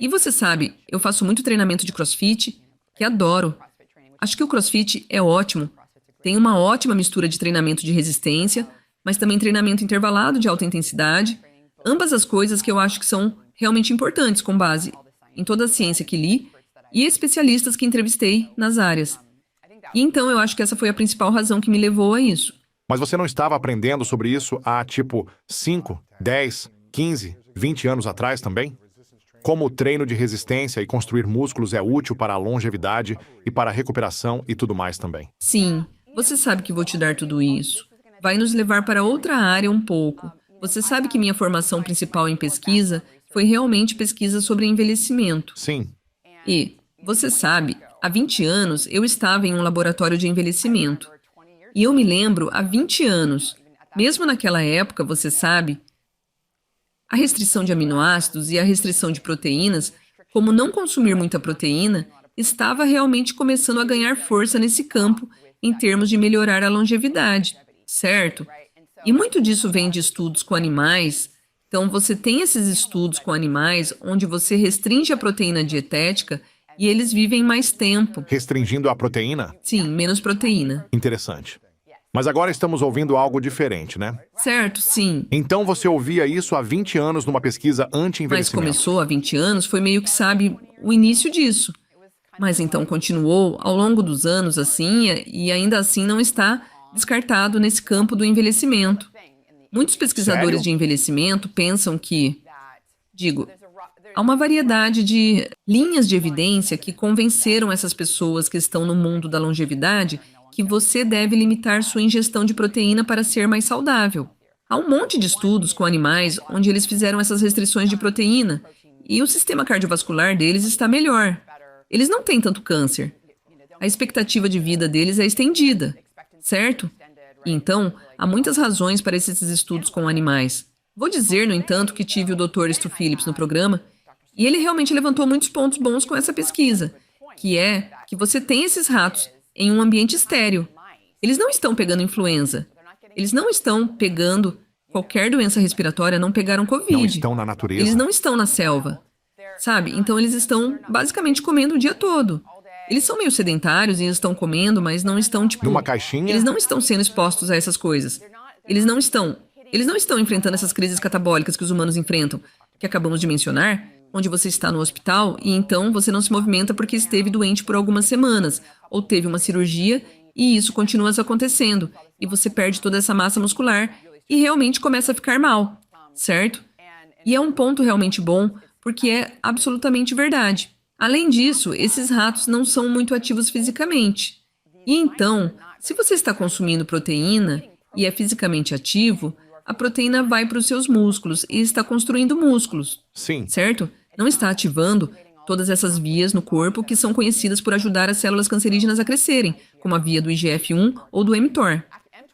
E você sabe, eu faço muito treinamento de CrossFit, que adoro. Acho que o CrossFit é ótimo. Tem uma ótima mistura de treinamento de resistência, mas também treinamento intervalado de alta intensidade. Ambas as coisas que eu acho que são realmente importantes com base em toda a ciência que li e especialistas que entrevistei nas áreas. E então eu acho que essa foi a principal razão que me levou a isso. Mas você não estava aprendendo sobre isso há, 5, 10, 15, 20 anos atrás também? Como o treino de resistência e construir músculos é útil para a longevidade e para a recuperação e tudo mais também. Sim, você sabe que vou te dar tudo isso. Vai nos levar para outra área um pouco. Você sabe que minha formação principal em pesquisa foi realmente pesquisa sobre envelhecimento. Sim. E, você sabe, há 20 anos eu estava em um laboratório de envelhecimento. E eu me lembro, há 20 anos, mesmo naquela época, você sabe, a restrição de aminoácidos e a restrição de proteínas, como não consumir muita proteína, estava realmente começando a ganhar força nesse campo em termos de melhorar a longevidade, certo? E muito disso vem de estudos com animais. Então, você tem esses estudos com animais onde você restringe a proteína dietética e eles vivem mais tempo. Restringindo a proteína? Sim, menos proteína. Interessante. Mas agora estamos ouvindo algo diferente, né? Certo, sim. Então você ouvia isso há 20 anos numa pesquisa Mas anti-envelhecimento. começou há 20 anos, foi meio que, sabe, o início disso. Mas então continuou ao longo dos anos assim, e ainda assim não está descartado nesse campo do envelhecimento. Muitos pesquisadores Sério? de envelhecimento pensam que, há uma variedade de linhas de evidência que convenceram essas pessoas que estão no mundo da longevidade que você deve limitar sua ingestão de proteína para ser mais saudável. Há um monte de estudos com animais onde eles fizeram essas restrições de proteína e o sistema cardiovascular deles está melhor. Eles não têm tanto câncer. A expectativa de vida deles é estendida, certo? E então, há muitas razões para esses estudos com animais. Vou dizer, no entanto, que tive o Dr. Stu Phillips no programa e ele realmente levantou muitos pontos bons com essa pesquisa, que é que você tem esses ratos em um ambiente estéril. Eles não estão pegando influenza. Eles não estão pegando qualquer doença respiratória, não pegaram Covid. Não estão na natureza. Eles não estão na selva. Sabe? Então eles estão basicamente comendo o dia todo. Eles são meio sedentários e estão comendo, mas não estão, tipo... Numa caixinha? Eles não estão sendo expostos a essas coisas. Eles não estão enfrentando essas crises catabólicas que os humanos enfrentam, que acabamos de mencionar, onde você está no hospital e então você não se movimenta porque esteve doente por algumas semanas, ou teve uma cirurgia e isso continua acontecendo, e você perde toda essa massa muscular e realmente começa a ficar mal, certo? E é um ponto realmente bom, porque é absolutamente verdade. Além disso, esses ratos não são muito ativos fisicamente. E então, se você está consumindo proteína e é fisicamente ativo, a proteína vai para os seus músculos e está construindo músculos. Sim. Certo? Não está ativando todas essas vias no corpo que são conhecidas por ajudar as células cancerígenas a crescerem, como a via do IGF-1 ou do mTOR.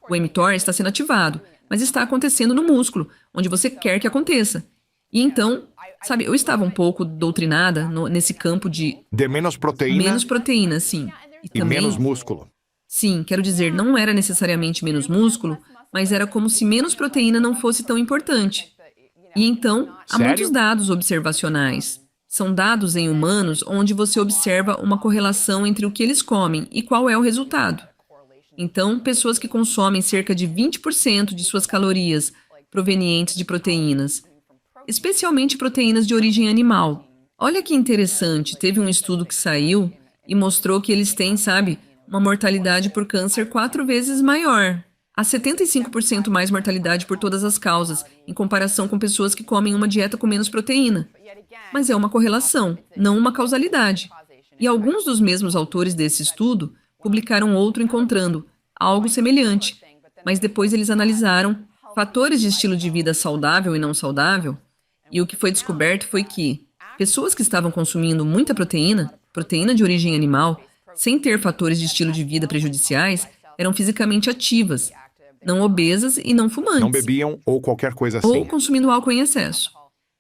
O mTOR está sendo ativado, mas está acontecendo no músculo, onde você quer que aconteça. E então, sabe, eu estava um pouco doutrinada nesse campo de De menos proteína menos proteína, sim. e menos músculo. Sim, quero dizer, não era necessariamente menos músculo, mas era como se menos proteína não fosse tão importante. E então, há Sério? muitos dados observacionais. São dados em humanos onde você observa uma correlação entre o que eles comem e qual é o resultado. Então, pessoas que consomem cerca de 20% de suas calorias provenientes de proteínas, especialmente proteínas de origem animal. Olha que interessante, teve um estudo que saiu e mostrou que eles têm, sabe, uma mortalidade por câncer 4 vezes maior. Há 75% mais mortalidade por todas as causas, em comparação com pessoas que comem uma dieta com menos proteína. Mas é uma correlação, não uma causalidade. E alguns dos mesmos autores desse estudo publicaram outro encontrando algo semelhante, mas depois eles analisaram fatores de estilo de vida saudável e não saudável, e o que foi descoberto foi que pessoas que estavam consumindo muita proteína, proteína de origem animal, sem ter fatores de estilo de vida prejudiciais, eram fisicamente ativas, não obesas e não fumantes. Não bebiam ou qualquer coisa assim. Ou consumindo álcool em excesso.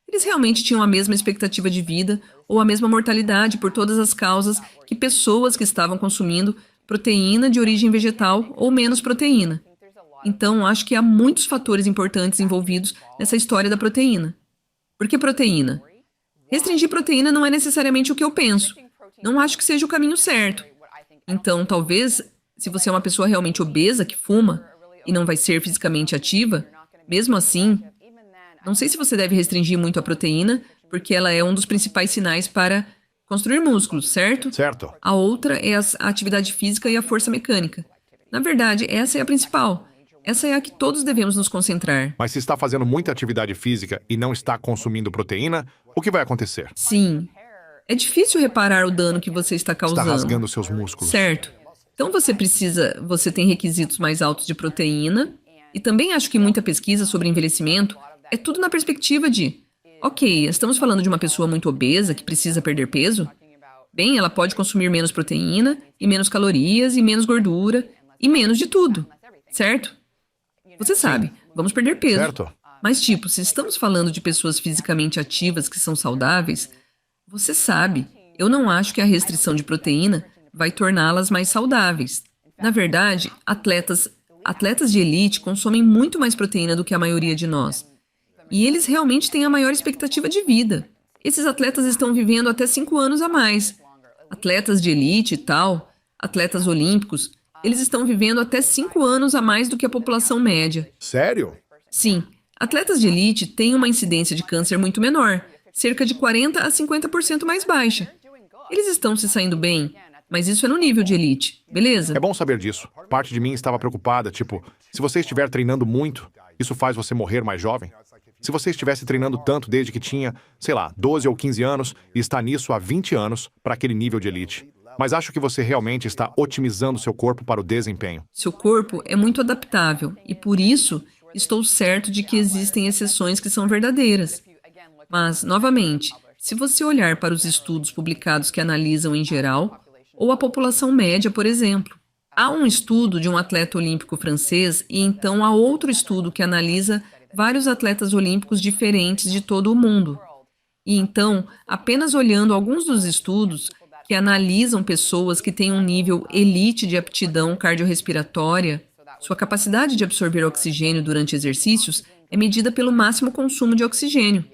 Eles realmente tinham a mesma expectativa de vida ou a mesma mortalidade por todas as causas que pessoas que estavam consumindo proteína de origem vegetal ou menos proteína. Então, acho que há muitos fatores importantes envolvidos nessa história da proteína. Por que proteína? Restringir proteína não é necessariamente o que eu penso. Não acho que seja o caminho certo. Então, talvez, se você é uma pessoa realmente obesa que fuma e não vai ser fisicamente ativa, mesmo assim, não sei se você deve restringir muito a proteína, porque ela é um dos principais sinais para construir músculos, certo? Certo. A outra é a atividade física e a força mecânica. Na verdade, essa é a principal. Essa é a que todos devemos nos concentrar. Mas se está fazendo muita atividade física e não está consumindo proteína, o que vai acontecer? Sim. É difícil reparar o dano que você está Está causando. rasgando seus músculos. Certo. Então você tem requisitos mais altos de proteína, e também acho que muita pesquisa sobre envelhecimento é tudo na perspectiva de, ok, estamos falando de uma pessoa muito obesa que precisa perder peso? Bem, ela pode consumir menos proteína, e menos calorias, e menos gordura, e menos de tudo, certo? Você sabe, vamos perder peso. Certo. Mas tipo, se estamos falando de pessoas fisicamente ativas que são saudáveis, você sabe, eu não acho que a restrição de proteína vai torná-las mais saudáveis. Na verdade, atletas de elite consomem muito mais proteína do que a maioria de nós. E eles realmente têm a maior expectativa de vida. Esses atletas estão vivendo até 5 anos a mais. Atletas de elite e tal, atletas olímpicos, eles estão vivendo até 5 anos a mais do que a população média. Sério? Sim, atletas de elite têm uma incidência de câncer muito menor, cerca de 40 a 50% mais baixa. Eles estão se saindo bem, mas isso é no nível de elite, beleza? É bom saber disso. Parte de mim estava preocupada, tipo, se você estiver treinando muito, isso faz você morrer mais jovem? Se você estivesse treinando tanto desde que tinha, sei lá, 12 ou 15 anos e está nisso há 20 anos para aquele nível de elite. Mas acho que você realmente está otimizando seu corpo para o desempenho. Seu corpo é muito adaptável e, por isso, estou certo de que existem exceções que são verdadeiras. Mas, novamente, se você olhar para os estudos publicados que analisam em geral, ou a população média, por exemplo, há um estudo de um atleta olímpico francês e então há outro estudo que analisa vários atletas olímpicos diferentes de todo o mundo. E então, apenas olhando alguns dos estudos que analisam pessoas que têm um nível elite de aptidão cardiorrespiratória, sua capacidade de absorver oxigênio durante exercícios é medida pelo máximo consumo de oxigênio.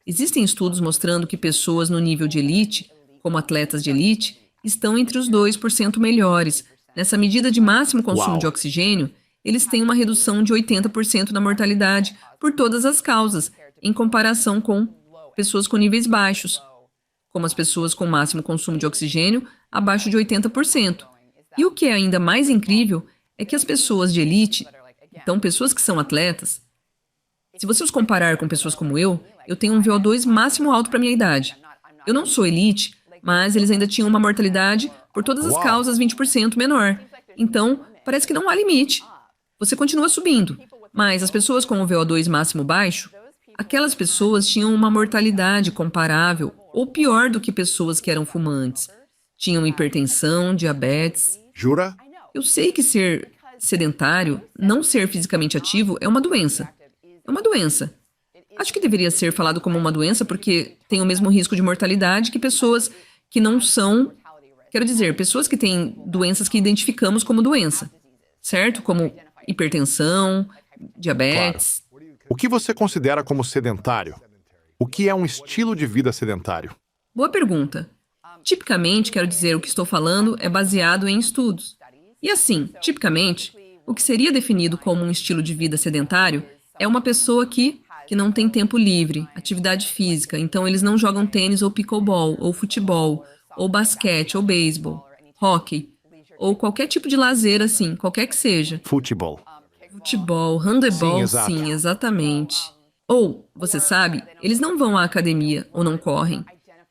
Existem estudos mostrando que pessoas no nível de elite, como atletas de elite, estão entre os 2% melhores. Nessa medida de máximo consumo de oxigênio, eles têm uma redução de 80% na mortalidade por todas as causas, em comparação com pessoas com níveis baixos, como as pessoas com máximo consumo de oxigênio abaixo de 80%. E o que é ainda mais incrível é que as pessoas de elite, então pessoas que são atletas, se você os comparar com pessoas como eu tenho um VO2 máximo alto para minha idade. Eu não sou elite, mas eles ainda tinham uma mortalidade por todas as causas 20% menor. Então, parece que não há limite. Você continua subindo, mas as pessoas com o VO2 máximo baixo, aquelas pessoas tinham uma mortalidade comparável ou pior do que pessoas que eram fumantes. Tinham hipertensão, diabetes. Jura? Eu sei que ser sedentário, não ser fisicamente ativo, é uma doença. É uma doença. Acho que deveria ser falado como uma doença porque tem o mesmo risco de mortalidade que pessoas que não são... Quero dizer, pessoas que têm doenças que identificamos como doença, certo? Como hipertensão, diabetes. Claro. O que você considera como sedentário? O que é um estilo de vida sedentário? Boa pergunta. Tipicamente, quero dizer, o que estou falando é baseado em estudos. E assim, tipicamente, o que seria definido como um estilo de vida sedentário é uma pessoa que não tem tempo livre, atividade física, então eles não jogam tênis ou pickleball, ou futebol, ou basquete, ou beisebol, hóquei, ou qualquer tipo de lazer assim, qualquer que seja. Futebol. Futebol, handebol, Sim, exato. sim, exatamente. Ou, você sabe, eles não vão à academia ou não correm.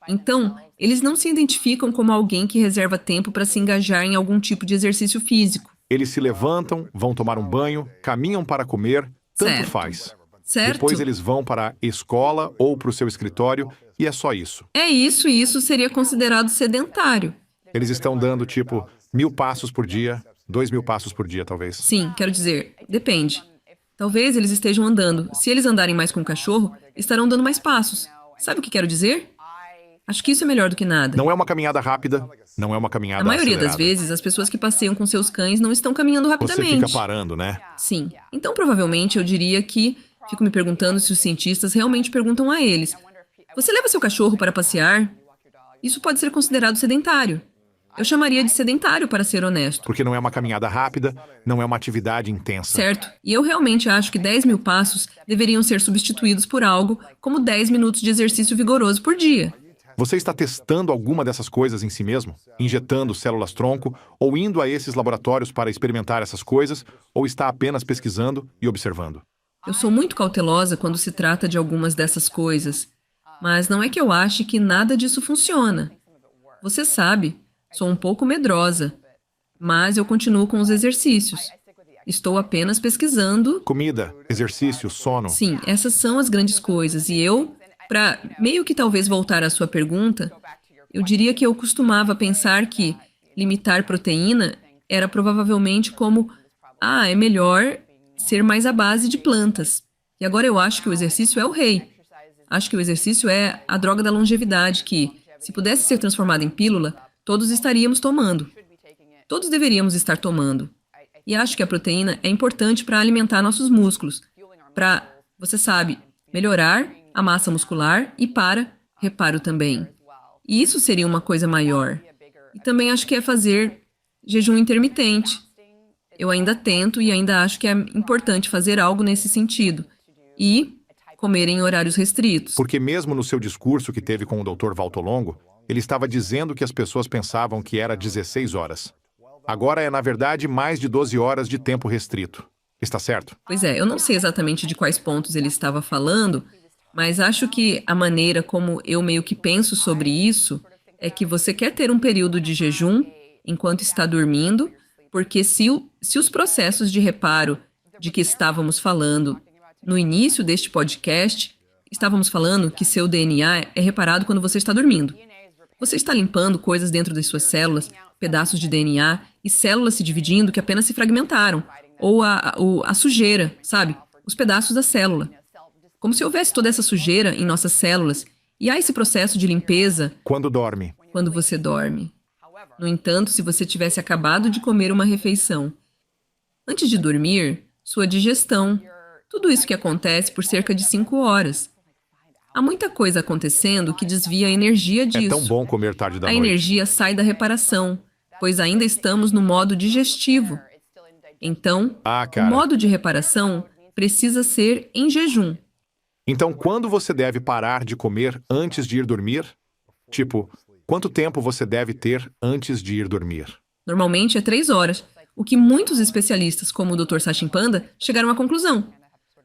Então, eles não se identificam como alguém que reserva tempo para se engajar em algum tipo de exercício físico. Eles se levantam, vão tomar um banho, caminham para comer, tanto Certo. faz. Certo? Depois eles vão para a escola ou para o seu escritório e é só isso. É isso e isso seria considerado sedentário. Eles estão dando tipo 1.000 passos por dia, 2.000 passos por dia, talvez. Sim, quero dizer, depende. Talvez eles estejam andando. Se eles andarem mais com o cachorro, estarão dando mais passos. Sabe o que quero dizer? Acho que isso é melhor do que nada. Não é uma caminhada rápida, não é uma caminhada A maioria das acelerada. vezes, as pessoas que passeiam com seus cães não estão caminhando Você rapidamente. fica parando, né? Sim. Então, provavelmente, eu diria que... Fico me perguntando se os cientistas realmente perguntam a eles. Você leva seu cachorro para passear? Isso pode ser considerado sedentário. Eu chamaria de sedentário, para ser honesto. Porque não é uma caminhada rápida, não é uma atividade intensa. Certo. E eu realmente acho que 10.000 passos deveriam ser substituídos por algo como 10 minutos de exercício vigoroso por dia. Você está testando alguma dessas coisas em si mesmo? Injetando células-tronco? Ou indo a esses laboratórios para experimentar essas coisas? Ou está apenas pesquisando e observando? Eu sou muito cautelosa quando se trata de algumas dessas coisas. Mas não é que eu ache que nada disso funciona. Você sabe, sou um pouco medrosa. Mas eu continuo com os exercícios. Estou apenas pesquisando. Comida, exercício, sono. Sim, essas são as grandes coisas. E eu, para meio que talvez voltar à sua pergunta, eu diria que eu costumava pensar que limitar proteína era provavelmente como, é melhor ser mais à base de plantas. E agora eu acho que o exercício é o rei. Acho que o exercício é a droga da longevidade que, se pudesse ser transformada em pílula, todos estaríamos tomando. Todos deveríamos estar tomando. E acho que a proteína é importante para alimentar nossos músculos, para, você sabe, melhorar a massa muscular e para reparo também. E isso seria uma coisa maior. E também acho que é fazer jejum intermitente. Eu ainda tento e ainda acho que é importante fazer algo nesse sentido. E comer em horários restritos. Porque mesmo no seu discurso que teve com o Dr. Valtolongo, ele estava dizendo que as pessoas pensavam que era 16 horas. Agora é, na verdade, mais de 12 horas de tempo restrito. Está certo? Pois é, eu não sei exatamente de quais pontos ele estava falando, mas acho que a maneira como eu meio que penso sobre isso é que você quer ter um período de jejum enquanto está dormindo, porque se os processos de reparo de que estávamos falando no início deste podcast, estávamos falando que seu DNA é reparado quando você está dormindo. Você está limpando coisas dentro das suas células, pedaços de DNA e células se dividindo que apenas se fragmentaram. Ou a sujeira, sabe? Os pedaços da célula. Como se houvesse toda essa sujeira em nossas células. E há esse processo de limpeza Quando dorme. quando você dorme. No entanto, se você tivesse acabado de comer uma refeição, antes de dormir, sua digestão, tudo isso que acontece por cerca de 5 horas. Há muita coisa acontecendo que desvia a energia disso. É tão bom comer tarde da A noite. energia sai da reparação, pois ainda estamos no modo digestivo. Então, o Cara. modo de reparação precisa ser em jejum. Então, quando você deve parar de comer antes de ir dormir? Tipo, quanto tempo você deve ter antes de ir dormir? Normalmente é 3 horas, o que muitos especialistas, como o Dr. Sachin Panda, chegaram à conclusão.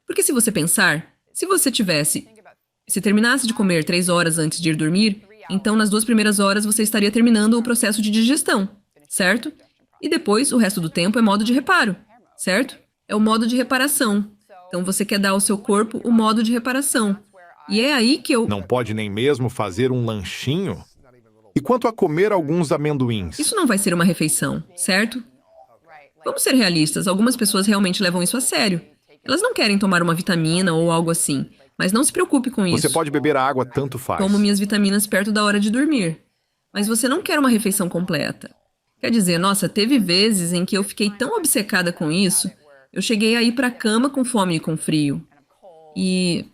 Porque se você pensar, se terminasse de comer 3 horas antes de ir dormir, então nas 2 primeiras horas você estaria terminando o processo de digestão, certo? E depois, o resto do tempo é modo de reparo, certo? É o modo de reparação. Então você quer dar ao seu corpo o modo de reparação. E é aí que eu... Não pode nem mesmo fazer um lanchinho? E quanto a comer alguns amendoins? Isso não vai ser uma refeição, certo? Vamos ser realistas, algumas pessoas realmente levam isso a sério. Elas não querem tomar uma vitamina ou algo assim, mas não se preocupe com isso. Você pode beber água, tanto faz. Tomo minhas vitaminas perto da hora de dormir. Mas você não quer uma refeição completa. Quer dizer, nossa, teve vezes em que eu fiquei tão obcecada com isso, eu cheguei a ir pra cama com fome e com frio. E...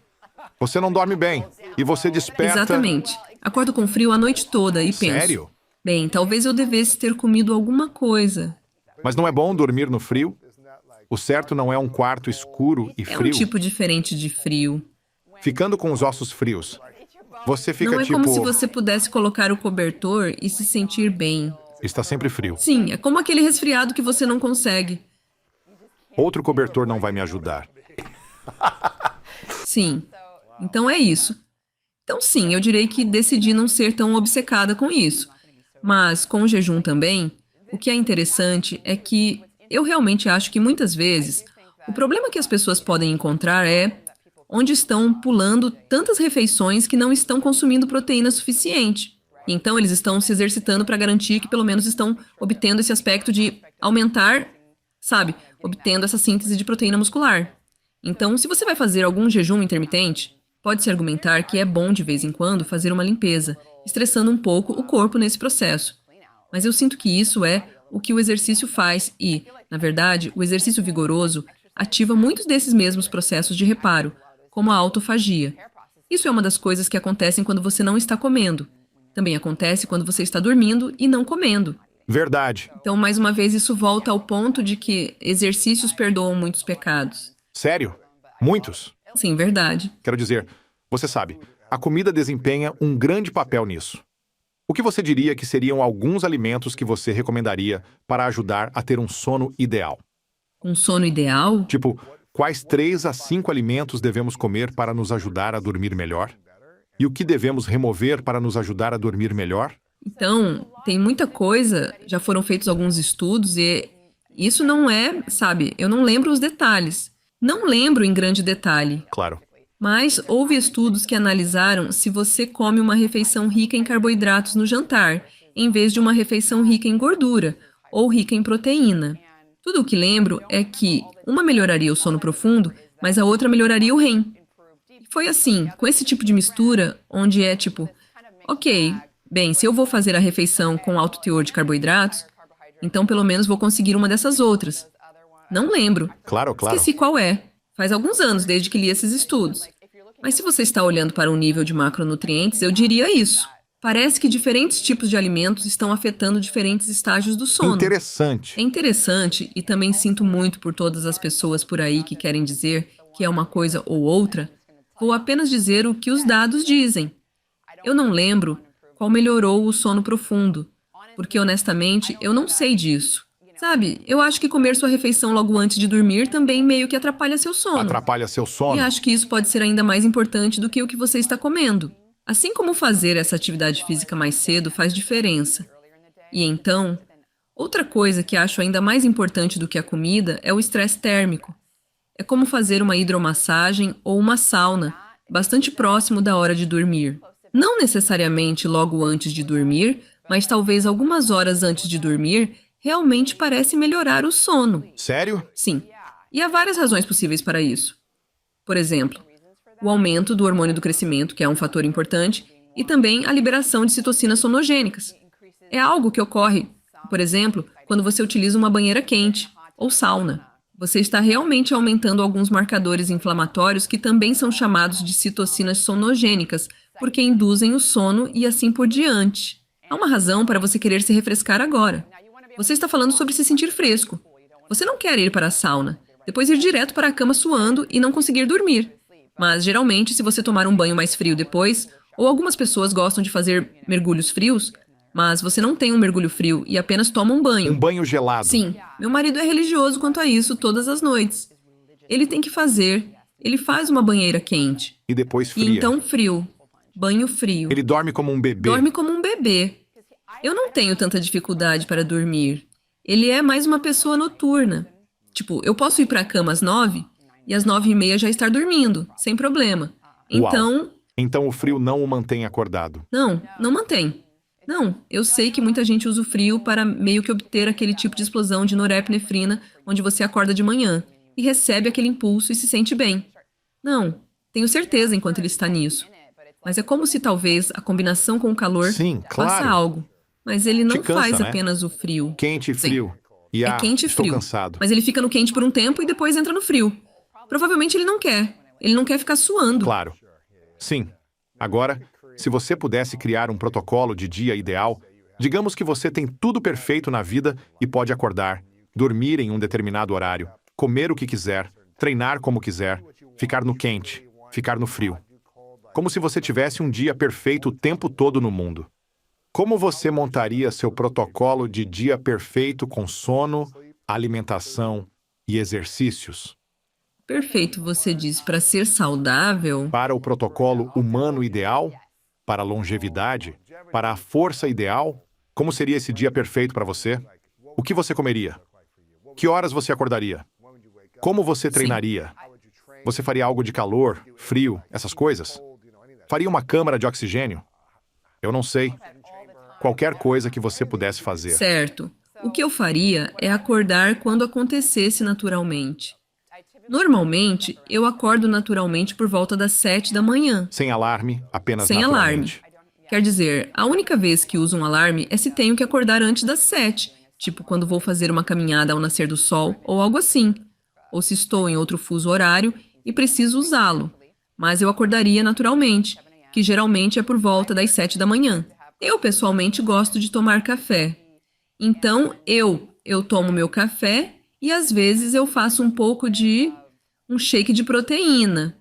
Você não dorme bem. E você desperta... Exatamente. Acordo com frio a noite toda e penso... Sério? Bem, talvez eu devesse ter comido alguma coisa. Mas não é bom dormir no frio? O certo não é um quarto escuro e É um frio. tipo diferente de frio. Ficando com os ossos frios. Você fica Não é tipo... como se você pudesse colocar o cobertor e se sentir bem. Está sempre frio. Sim, é como aquele resfriado que você não consegue. Outro cobertor não vai me ajudar. Sim. Então é isso. Então sim, eu direi que decidi não ser tão obcecada com isso. Mas com o jejum também, o que é interessante é que eu realmente acho que muitas vezes o problema que as pessoas podem encontrar é onde estão pulando tantas refeições que não estão consumindo proteína suficiente. E então eles estão se exercitando para garantir que pelo menos estão obtendo esse aspecto de aumentar, sabe, obtendo essa síntese de proteína muscular. Então, se você vai fazer algum jejum intermitente, pode-se argumentar que é bom de vez em quando fazer uma limpeza, estressando um pouco o corpo nesse processo. Mas eu sinto que isso é o que o exercício faz e, na verdade, o exercício vigoroso ativa muitos desses mesmos processos de reparo, como a autofagia. Isso é uma das coisas que acontecem quando você não está comendo. Também acontece quando você está dormindo e não comendo. Verdade. Então, mais uma vez, isso volta ao ponto de que exercícios perdoam muitos pecados. Sério? Muitos? Sim, verdade. Quero dizer, você sabe, a comida desempenha um grande papel nisso. O que você diria que seriam alguns alimentos que você recomendaria para ajudar a ter um sono ideal? Um sono ideal? Tipo, quais 3 a 5 alimentos devemos comer para nos ajudar a dormir melhor? E o que devemos remover para nos ajudar a dormir melhor? Então, tem muita coisa, já foram feitos alguns estudos e isso não é, sabe, eu não lembro os detalhes. Não lembro em grande detalhe, Claro. mas houve estudos que analisaram se você come uma refeição rica em carboidratos no jantar, em vez de uma refeição rica em gordura ou rica em proteína. Tudo o que lembro é que uma melhoraria o sono profundo, mas a outra melhoraria o REM. Foi assim, com esse tipo de mistura, onde é tipo, ok, bem, se eu vou fazer a refeição com alto teor de carboidratos, então pelo menos vou conseguir uma dessas outras. Não lembro. Claro. Esqueci qual é. Faz alguns anos desde que li esses estudos. Mas se você está olhando para o nível de macronutrientes, eu diria isso. Parece que diferentes tipos de alimentos estão afetando diferentes estágios do sono. Interessante. É interessante e também sinto muito por todas as pessoas por aí que querem dizer que é uma coisa ou outra. Vou apenas dizer o que os dados dizem. Eu não lembro qual melhorou o sono profundo, porque honestamente eu não sei disso. Sabe, eu acho que comer sua refeição logo antes de dormir também meio que atrapalha seu sono. Atrapalha seu sono? E acho que isso pode ser ainda mais importante do que o que você está comendo. Assim como fazer essa atividade física mais cedo faz diferença. E então, outra coisa que acho ainda mais importante do que a comida é o estresse térmico. É como fazer uma hidromassagem ou uma sauna, bastante próximo da hora de dormir. Não necessariamente logo antes de dormir, mas talvez algumas horas antes de dormir, realmente parece melhorar o sono. Sério? Sim. E há várias razões possíveis para isso. Por exemplo, o aumento do hormônio do crescimento, que é um fator importante, e também a liberação de citocinas sonogênicas. É algo que ocorre, por exemplo, quando você utiliza uma banheira quente ou sauna. Você está realmente aumentando alguns marcadores inflamatórios que também são chamados de citocinas sonogênicas, porque induzem o sono e assim por diante. Há uma razão para você querer se refrescar agora. Você está falando sobre se sentir fresco. Você não quer ir para a sauna, depois ir direto para a cama suando e não conseguir dormir. Mas, geralmente, se você tomar um banho mais frio depois, ou algumas pessoas gostam de fazer mergulhos frios, mas você não tem um mergulho frio e apenas toma um banho. Um banho gelado. Sim, meu marido é religioso quanto a isso todas as noites. Ele tem que fazer. Ele faz uma banheira quente. E depois E fria. então frio. Banho frio. Ele dorme como um bebê. Dorme como um bebê. Eu não tenho tanta dificuldade para dormir. Ele é mais uma pessoa noturna. Tipo, eu posso ir para a cama às 9 e às 9h30 já estar dormindo, sem problema. Então, Então o frio não o mantém acordado. não mantém. Não, eu sei que muita gente usa o frio para meio que obter aquele tipo de explosão de norepinefrina, onde você acorda de manhã e recebe aquele impulso e se sente bem. Não, tenho certeza enquanto ele está nisso. Mas é como se talvez a combinação com o calor Sim, claro. faça algo. Mas ele não Te cansa, faz né? apenas o frio. Quente e Sim. frio. E É quente e estou frio. cansado. Mas ele fica no quente por um tempo e depois entra no frio. Provavelmente ele não quer. Ele não quer ficar suando. Claro. Sim. Agora, se você pudesse criar um protocolo de dia ideal, digamos que você tem tudo perfeito na vida e pode acordar, dormir em um determinado horário, comer o que quiser, treinar como quiser, ficar no quente, ficar no frio. Como se você tivesse um dia perfeito o tempo todo no mundo. Como você montaria seu protocolo de dia perfeito com sono, alimentação e exercícios? Perfeito, você diz, para ser saudável. Para o protocolo humano ideal? Para a longevidade? Para a força ideal? Como seria esse dia perfeito para você? O que você comeria? Que horas você acordaria? Como você treinaria? Você faria algo de calor, frio, essas coisas? Faria uma câmara de oxigênio? Eu não sei. Qualquer coisa que você pudesse fazer. Certo. O que eu faria é acordar quando acontecesse naturalmente. Normalmente, eu acordo naturalmente por volta das 7 da manhã. Sem alarme, apenas Sem alarme. naturalmente. Quer dizer, a única vez que uso um alarme é se tenho que acordar antes das 7, tipo quando vou fazer uma caminhada ao nascer do sol ou algo assim. Ou se estou em outro fuso horário e preciso usá-lo. Mas eu acordaria naturalmente, que geralmente é por volta das 7 da manhã. Eu, pessoalmente, gosto de tomar café. Então, eu tomo meu café e, às vezes, eu faço um pouco de um shake de proteína.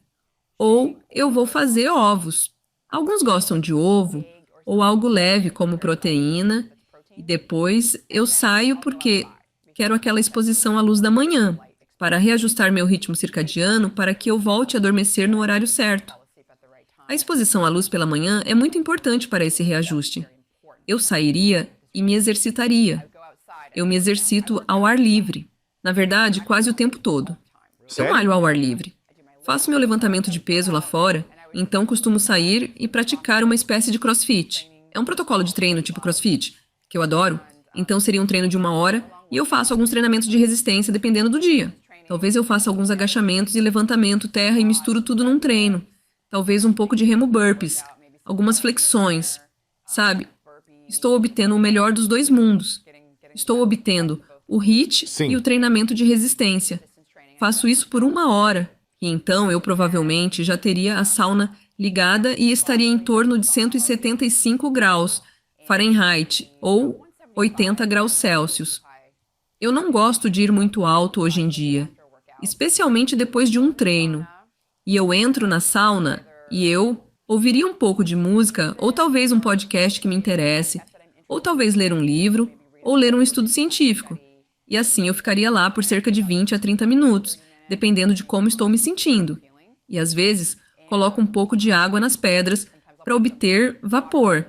Ou eu vou fazer ovos. Alguns gostam de ovo, ou algo leve como proteína. E depois eu saio porque quero aquela exposição à luz da manhã, para reajustar meu ritmo circadiano para que eu volte a adormecer no horário certo. A exposição à luz pela manhã é muito importante para esse reajuste. Eu sairia e me exercitaria. Eu me exercito ao ar livre. Na verdade, quase o tempo todo. Eu Sério? malho ao ar livre. Faço meu levantamento de peso lá fora, então costumo sair e praticar uma espécie de crossfit. É um protocolo de treino tipo crossfit, que eu adoro. Então seria um treino de 1 hora e eu faço alguns treinamentos de resistência dependendo do dia. Talvez eu faça alguns agachamentos e levantamento terra e misturo tudo num treino. Talvez um pouco de remo burpees, algumas flexões. Sabe? Estou obtendo o melhor dos dois mundos. Estou obtendo o HIIT Sim. e o treinamento de resistência. Faço isso por 1 hora. E então eu provavelmente já teria a sauna ligada e estaria em torno de 175 graus Fahrenheit ou 80 graus Celsius. Eu não gosto de ir muito alto hoje em dia, especialmente depois de um treino. E eu entro na sauna e eu ouviria um pouco de música ou talvez um podcast que me interesse, ou talvez ler um livro ou ler um estudo científico. E assim eu ficaria lá por cerca de 20 a 30 minutos, dependendo de como estou me sentindo. E às vezes coloco um pouco de água nas pedras para obter vapor.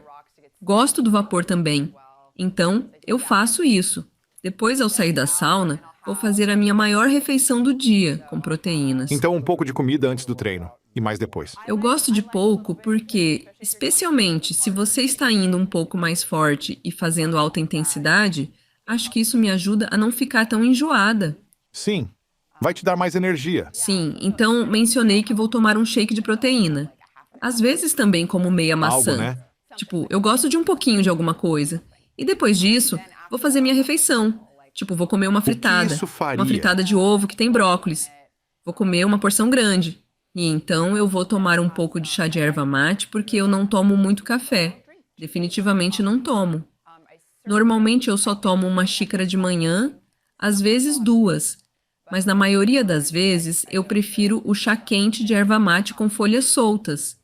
Gosto do vapor também. Então eu faço isso. Depois, ao sair da sauna, vou fazer a minha maior refeição do dia, com proteínas. Então, um pouco de comida antes do treino. E mais depois. Eu gosto de pouco porque, especialmente se você está indo um pouco mais forte e fazendo alta intensidade, acho que isso me ajuda a não ficar tão enjoada. Sim. Vai te dar mais energia. Sim, então mencionei que vou tomar um shake de proteína. Às vezes também como meia maçã. Algo, né? Tipo, eu gosto de um pouquinho de alguma coisa. E depois disso, vou fazer minha refeição. Tipo, vou comer uma fritada. isso faria? Uma fritada de ovo que tem brócolis. Vou comer uma porção grande. E então eu vou tomar um pouco de chá de erva mate porque eu não tomo muito café. Definitivamente não tomo. Normalmente eu só tomo uma xícara de manhã, às vezes 2. Mas na maioria das vezes eu prefiro o chá quente de erva mate com folhas soltas.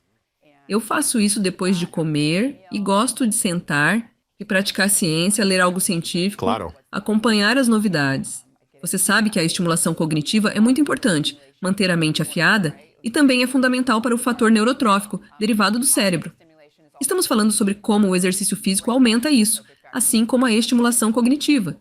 Eu faço isso depois de comer e gosto de sentar e praticar ciência, ler algo científico, Claro. acompanhar as novidades. Você sabe que a estimulação cognitiva é muito importante, manter a mente afiada, e também é fundamental para o fator neurotrófico, derivado do cérebro. Estamos falando sobre como o exercício físico aumenta isso, assim como a estimulação cognitiva.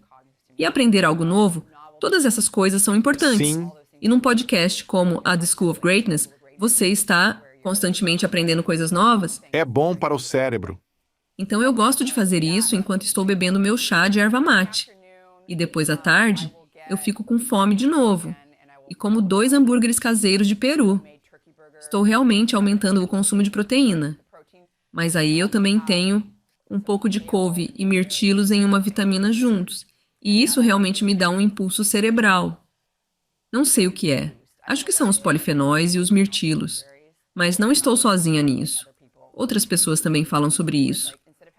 E aprender algo novo, todas essas coisas são importantes. Sim. E num podcast como a The School of Greatness, você está constantemente aprendendo coisas novas. É bom para o cérebro. Então eu gosto de fazer isso enquanto estou bebendo meu chá de erva mate. E depois à tarde, eu fico com fome de novo. E como 2 hambúrgueres caseiros de peru. Estou realmente aumentando o consumo de proteína. Mas aí eu também tenho um pouco de couve e mirtilos em uma vitamina juntos. E isso realmente me dá um impulso cerebral. Não sei o que é. Acho que são os polifenóis e os mirtilos. Mas não estou sozinha nisso. Outras pessoas também falam sobre isso.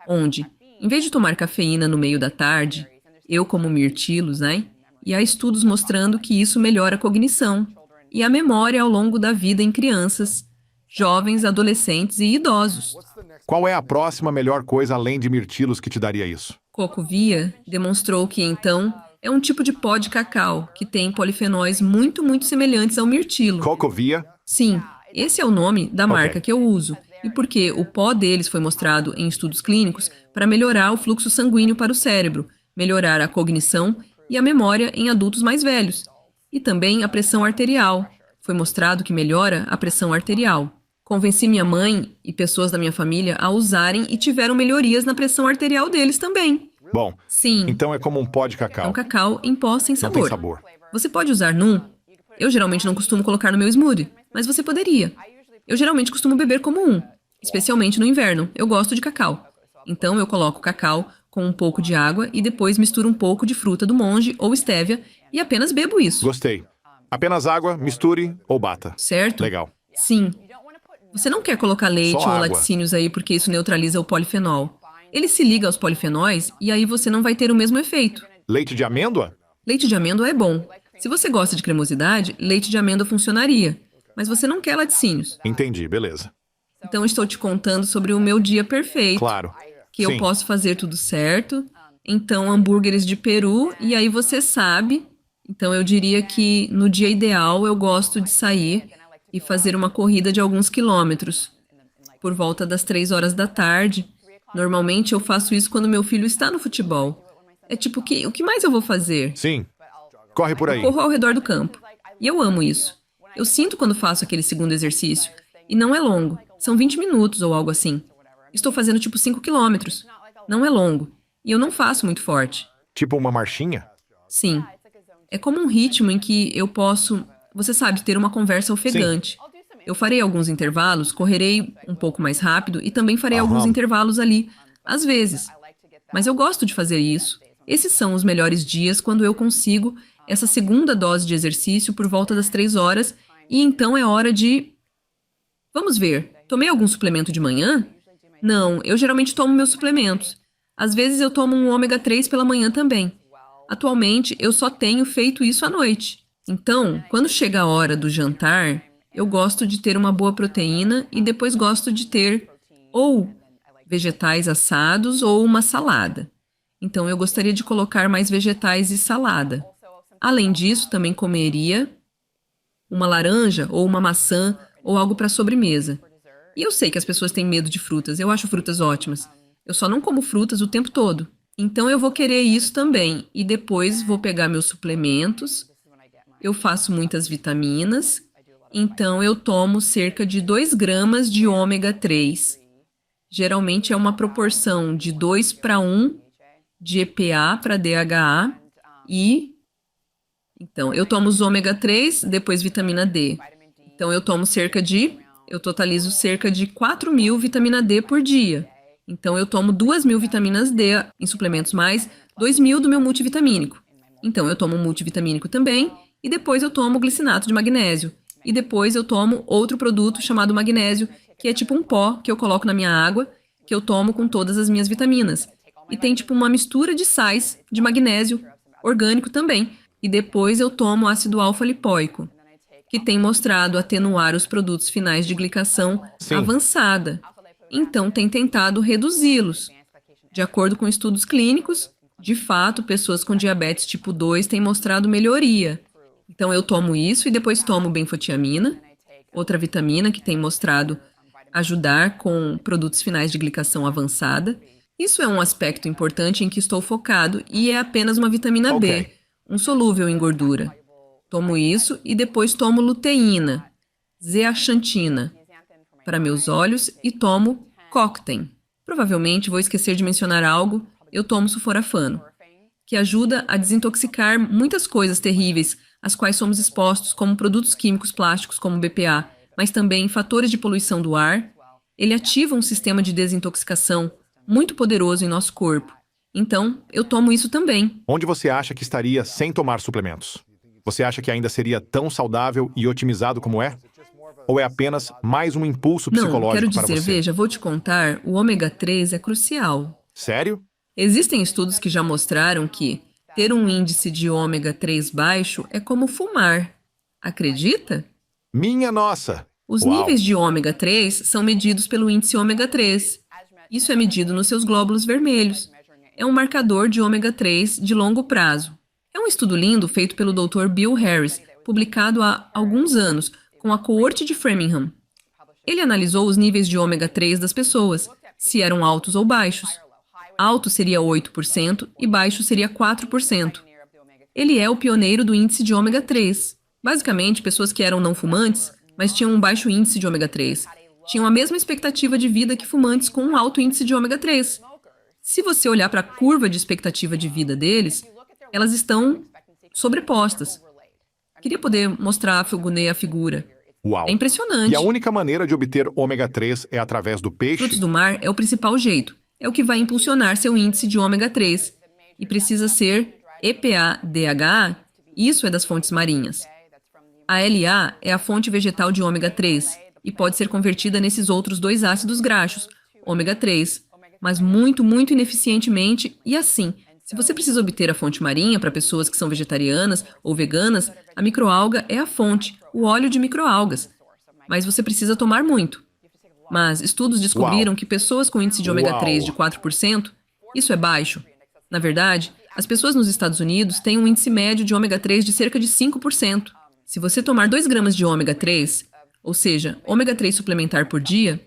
Onde, em vez de tomar cafeína no meio da tarde, eu como mirtilos, né? E há estudos mostrando que isso melhora a cognição e a memória ao longo da vida em crianças, jovens, adolescentes e idosos. Qual é a próxima melhor coisa além de mirtilos que te daria isso? Cocovia demonstrou que, então, é um tipo de pó de cacau que tem polifenóis muito semelhantes ao mirtilo. Cocovia? Sim, esse é o nome da marca Ok. que eu uso. E porque o pó deles foi mostrado em estudos clínicos para melhorar o fluxo sanguíneo para o cérebro, melhorar a cognição e a memória em adultos mais velhos. E também a pressão arterial. Foi mostrado que melhora a pressão arterial. Convenci minha mãe e pessoas da minha família a usarem e tiveram melhorias na pressão arterial deles também. Bom, Sim, então é como um pó de é cacau. um cacau em pó sem Não tem sabor. sabor. Você pode usar num. Eu geralmente não costumo colocar no meu smoothie, mas você poderia. Eu geralmente costumo beber como um, especialmente no inverno. Eu gosto de cacau. Então eu coloco cacau com um pouco de água e depois misturo um pouco de fruta do monge ou estévia e apenas bebo isso. Gostei. Apenas água, misture ou bata. Certo? Legal. Sim. Você não quer colocar leite Só ou água. laticínios aí porque isso neutraliza o polifenol. Ele se liga aos polifenóis e aí você não vai ter o mesmo efeito. Leite de amêndoa? Leite de amêndoa é bom. Se você gosta de cremosidade, leite de amêndoa funcionaria. Mas você não quer laticínios. Entendi, beleza. Então estou te contando sobre o meu dia perfeito. Claro. Que eu Sim. posso fazer tudo certo. Então, hambúrgueres de peru, e aí você sabe. Então, eu diria que no dia ideal eu gosto de sair e fazer uma corrida de alguns quilômetros, por volta das 3 horas da tarde. Normalmente eu faço isso quando meu filho está no futebol. É tipo, o que mais eu vou fazer? Sim. Corre por aí. Corro ao redor do campo. E eu amo isso. Eu sinto quando faço aquele segundo exercício. E não é longo. São 20 minutos ou algo assim. Estou fazendo tipo 5 quilômetros. Não é longo. E eu não faço muito forte. Tipo uma marchinha? Sim. É como um ritmo em que eu posso, você sabe, ter uma conversa ofegante. Eu farei alguns intervalos, correrei um pouco mais rápido e também farei alguns intervalos ali, às vezes. Mas eu gosto de fazer isso. Esses são os melhores dias quando eu consigo essa segunda dose de exercício por volta das 3 horas e então é hora de... Vamos ver, tomei algum suplemento de manhã? Não, eu geralmente tomo meus suplementos. Às vezes eu tomo um ômega 3 pela manhã também. Atualmente, eu só tenho feito isso à noite. Então, quando chega a hora do jantar, eu gosto de ter uma boa proteína e depois gosto de ter ou vegetais assados ou uma salada. Então, eu gostaria de colocar mais vegetais e salada. Além disso, também comeria uma laranja ou uma maçã ou algo para sobremesa. E eu sei que as pessoas têm medo de frutas. Eu acho frutas ótimas. Eu só não como frutas o tempo todo. Então eu vou querer isso também. E depois vou pegar meus suplementos. Eu faço muitas vitaminas. Então eu tomo cerca de 2 gramas de ômega 3. Geralmente é uma proporção de 2:1 de EPA para DHA. E então eu tomo os ômega 3, depois vitamina D. Então eu totalizo cerca de 4.000 vitamina D por dia. Então, eu tomo 2.000 vitaminas D em suplementos mais 2.000 do meu multivitamínico. Então, eu tomo um multivitamínico também e depois eu tomo glicinato de magnésio. E depois eu tomo outro produto chamado magnésio, que é tipo um pó que eu coloco na minha água, que eu tomo com todas as minhas vitaminas. E tem tipo uma mistura de sais de magnésio orgânico também. E depois eu tomo ácido alfa-lipoico, que tem mostrado atenuar os produtos finais de glicação avançada. Então, tem tentado reduzi-los. De acordo com estudos clínicos, de fato, pessoas com diabetes tipo 2 têm mostrado melhoria. Então, eu tomo isso e depois tomo benfotiamina, outra vitamina que tem mostrado ajudar com produtos finais de glicação avançada. Isso é um aspecto importante em que estou focado e é apenas uma vitamina B, um solúvel em gordura. Tomo isso e depois tomo luteína, zeaxantina, para meus olhos e tomo Cocten. Provavelmente vou esquecer de mencionar algo, eu tomo sulforafano, que ajuda a desintoxicar muitas coisas terríveis às quais somos expostos, como produtos químicos plásticos como BPA, mas também fatores de poluição do ar. Ele ativa um sistema de desintoxicação muito poderoso em nosso corpo. Então, eu tomo isso também. Onde você acha que estaria sem tomar suplementos? Você acha que ainda seria tão saudável e otimizado como é? Ou é apenas mais um impulso Não, psicológico quero para dizer, você? veja, vou te contar, o ômega 3 é crucial. Sério? Existem estudos que já mostraram que, Ter um índice de ômega 3 baixo é como fumar. Acredita? Minha nossa! Os Uau. níveis de ômega 3 são medidos pelo índice ômega 3. Isso é medido nos seus glóbulos vermelhos. É um marcador de ômega 3 de longo prazo. É um estudo lindo feito pelo Dr. Bill Harris, publicado há alguns anos, com a coorte de Framingham. Ele analisou os níveis de ômega 3 das pessoas, se eram altos ou baixos. Alto seria 8% e baixo seria 4%. Ele é o pioneiro do índice de ômega 3. Basicamente, pessoas que eram não fumantes, mas tinham um baixo índice de ômega 3, tinham a mesma expectativa de vida que fumantes com um alto índice de ômega 3. Se você olhar para a curva de expectativa de vida deles, elas estão sobrepostas. Queria poder mostrar a Fulgunei a figura. Uau. É impressionante. E a única maneira de obter ômega 3 é através do peixe? Frutos do mar é o principal jeito. É o que vai impulsionar seu índice de ômega 3. E precisa ser EPA-DHA, isso é das fontes marinhas. A LA é a fonte vegetal de ômega 3 e pode ser convertida nesses outros dois ácidos graxos, ômega 3, mas muito, muito ineficientemente e assim. Se você precisa obter a fonte marinha para pessoas que são vegetarianas ou veganas, a microalga é a fonte, o óleo de microalgas. Mas você precisa tomar muito. Mas estudos descobriram que pessoas com índice de ômega 3 de 4%, isso é baixo. Na verdade, as pessoas nos Estados Unidos têm um índice médio de ômega 3 de cerca de 5%. Se você tomar 2 gramas de ômega 3, ou seja, ômega 3 suplementar por dia,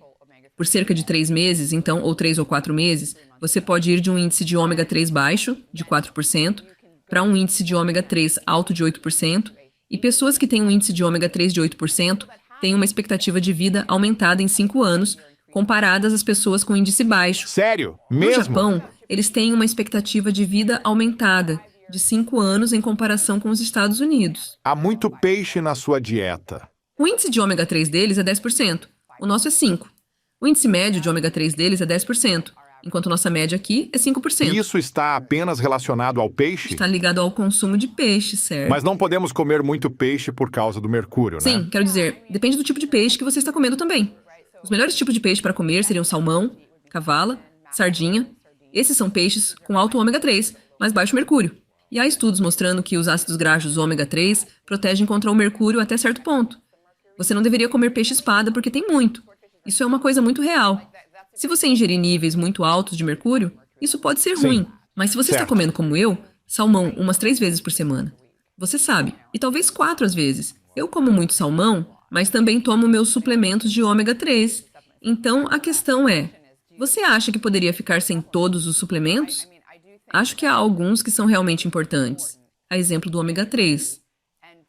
por cerca de 3 meses, então, ou 3 ou 4 meses, você pode ir de um índice de ômega 3 baixo, de 4%, para um índice de ômega 3 alto de 8%, e pessoas que têm um índice de ômega 3 de 8% têm uma expectativa de vida aumentada em 5 anos, comparadas às pessoas com índice baixo. Sério? No Mesmo? Japão, eles têm uma expectativa de vida aumentada, de 5 anos em comparação com os Estados Unidos. Há muito peixe na sua dieta. O índice de ômega 3 deles é 10%, o nosso é 5%. O índice médio de ômega 3 deles é 10%, enquanto nossa média aqui é 5%. Isso está apenas relacionado ao peixe? Está ligado ao consumo de peixe, certo? Mas não podemos comer muito peixe por causa do mercúrio, né? Sim, quero dizer, depende do tipo de peixe que você está comendo também. Os melhores tipos de peixe para comer seriam salmão, cavala, sardinha. Esses são peixes com alto ômega 3, mas baixo mercúrio. E há estudos mostrando que os ácidos graxos ômega 3 protegem contra o mercúrio até certo ponto. Você não deveria comer peixe-espada porque tem muito. Isso é uma coisa muito real. Se você ingerir níveis muito altos de mercúrio, isso pode ser Sim. ruim. Mas se você está Certo. comendo como eu, salmão umas 3 vezes por semana, você sabe, e talvez 4 às vezes. Eu como muito salmão, mas também tomo meus suplementos de ômega 3. Então, a questão é, você acha que poderia ficar sem todos os suplementos? Acho que há alguns que são realmente importantes. A exemplo do ômega 3.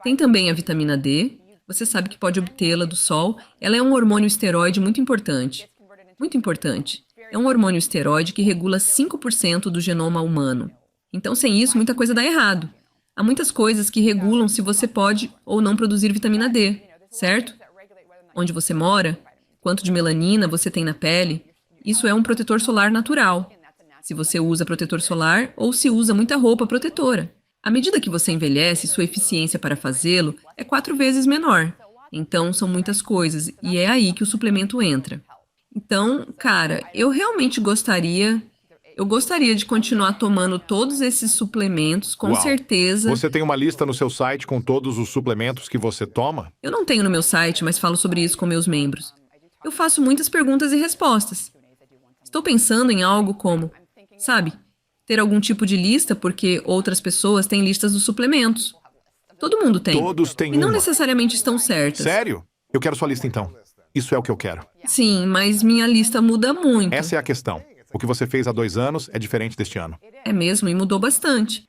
Tem também a vitamina D. Você sabe que pode obtê-la do sol. Ela é um hormônio esteroide muito importante. Muito importante. É um hormônio esteroide que regula 5% do genoma humano. Então, sem isso, muita coisa dá errado. Há muitas coisas que regulam se você pode ou não produzir vitamina D, certo? Onde você mora, quanto de melanina você tem na pele, isso é um protetor solar natural. Se você usa protetor solar ou se usa muita roupa protetora. À medida que você envelhece, sua eficiência para fazê-lo é 4 vezes menor. Então, são muitas coisas, e é aí que o suplemento entra. Então, cara, eu realmente gostaria de continuar tomando todos esses suplementos, com Uau. certeza. Você tem uma lista no seu site com todos os suplementos que você toma? Eu não tenho no meu site, mas falo sobre isso com meus membros. Eu faço muitas perguntas e respostas. Estou pensando em algo como, sabe, ter algum tipo de lista porque outras pessoas têm listas dos suplementos. Todo mundo tem. Todos têm E não uma. necessariamente estão certas. Sério? Eu quero sua lista então. Isso é o que eu quero. Sim, mas minha lista muda muito. Essa é a questão. O que você fez há 2 anos é diferente deste ano. É mesmo, e mudou bastante.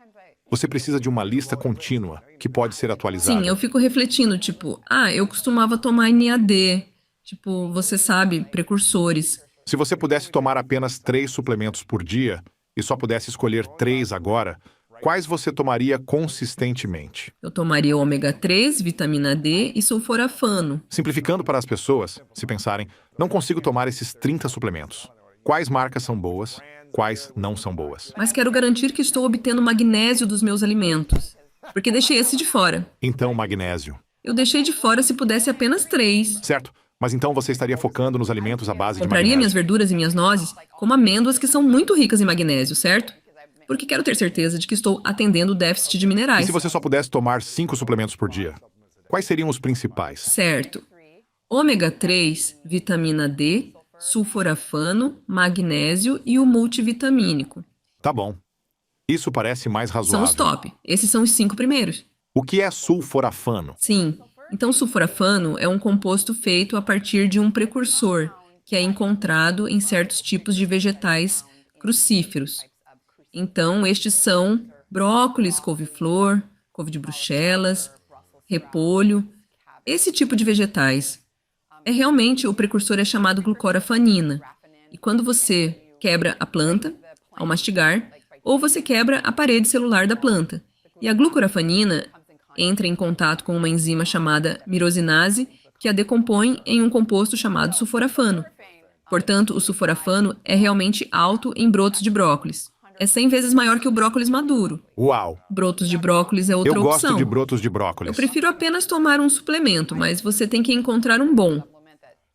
Você precisa de uma lista contínua, que pode ser atualizada. Sim, eu fico refletindo, tipo, eu costumava tomar NAD. Tipo, você sabe, precursores. Se você pudesse tomar apenas 3 suplementos por dia e só pudesse escolher 3 agora, quais você tomaria consistentemente? Eu tomaria ômega 3, vitamina D e sulforafano. Simplificando para as pessoas, se pensarem, não consigo tomar esses 30 suplementos. Quais marcas são boas? Quais não são boas? Mas quero garantir que estou obtendo magnésio dos meus alimentos. Porque deixei esse de fora. Então, magnésio. Eu deixei de fora se pudesse apenas 3. Certo, mas então você estaria focando nos alimentos à base de Compraria minhas magnésio. verduras e minhas nozes como amêndoas que são muito ricas em magnésio, certo? porque quero ter certeza de que estou atendendo o déficit de E minerais. se você só pudesse tomar 5 suplementos por dia? Quais seriam os principais? Certo. Ômega 3, vitamina D, sulforafano, magnésio e o multivitamínico. Tá bom. Isso parece mais São razoável. os top. Esses são os 5 primeiros. O que é sulforafano? Sim. Então, o sulforafano é um composto feito a partir de um precursor, que é encontrado em certos tipos de vegetais crucíferos. Então, estes são brócolis, couve-flor, couve de Bruxelas, repolho, esse tipo de vegetais. Realmente, o precursor é chamado glucorafanina. E quando você quebra a planta, ao mastigar, ou você quebra a parede celular da planta. E a glucorafanina entra em contato com uma enzima chamada mirosinase, que a decompõe em um composto chamado sulforafano. Portanto, o sulforafano é realmente alto em brotos de brócolis. É 100 vezes maior que o brócolis maduro. Uau! Brotos de brócolis é outra Eu gosto opção. de brotos de brócolis. Eu prefiro apenas tomar um suplemento, mas você tem que encontrar um bom.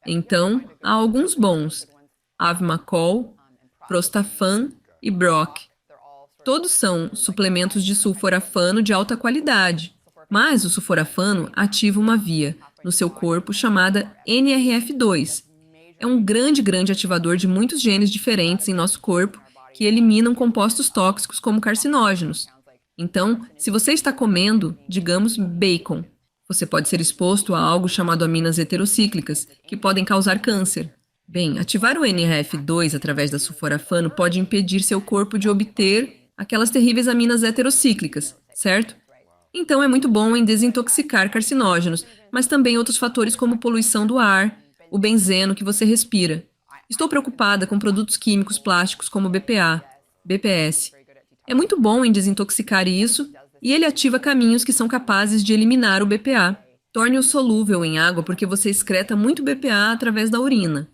Então, há alguns bons. Avimacol, Prostafan e Broc. Todos são suplementos de sulforafano de alta qualidade. Mas o sulforafano ativa uma via no seu corpo chamada NRF2. É um grande ativador de muitos genes diferentes em nosso corpo que eliminam compostos tóxicos como carcinógenos. Então, se você está comendo, digamos, bacon, você pode ser exposto a algo chamado aminas heterocíclicas, que podem causar câncer. Bem, ativar o NRF2 através da sulforafano pode impedir seu corpo de obter aquelas terríveis aminas heterocíclicas, certo? Então é muito bom em desintoxicar carcinógenos, mas também outros fatores como poluição do ar, o benzeno que você respira. Estou preocupada com produtos químicos plásticos como BPA, BPS. É muito bom em desintoxicar isso e ele ativa caminhos que são capazes de eliminar o BPA. Torne-o solúvel em água porque você excreta muito BPA através da urina.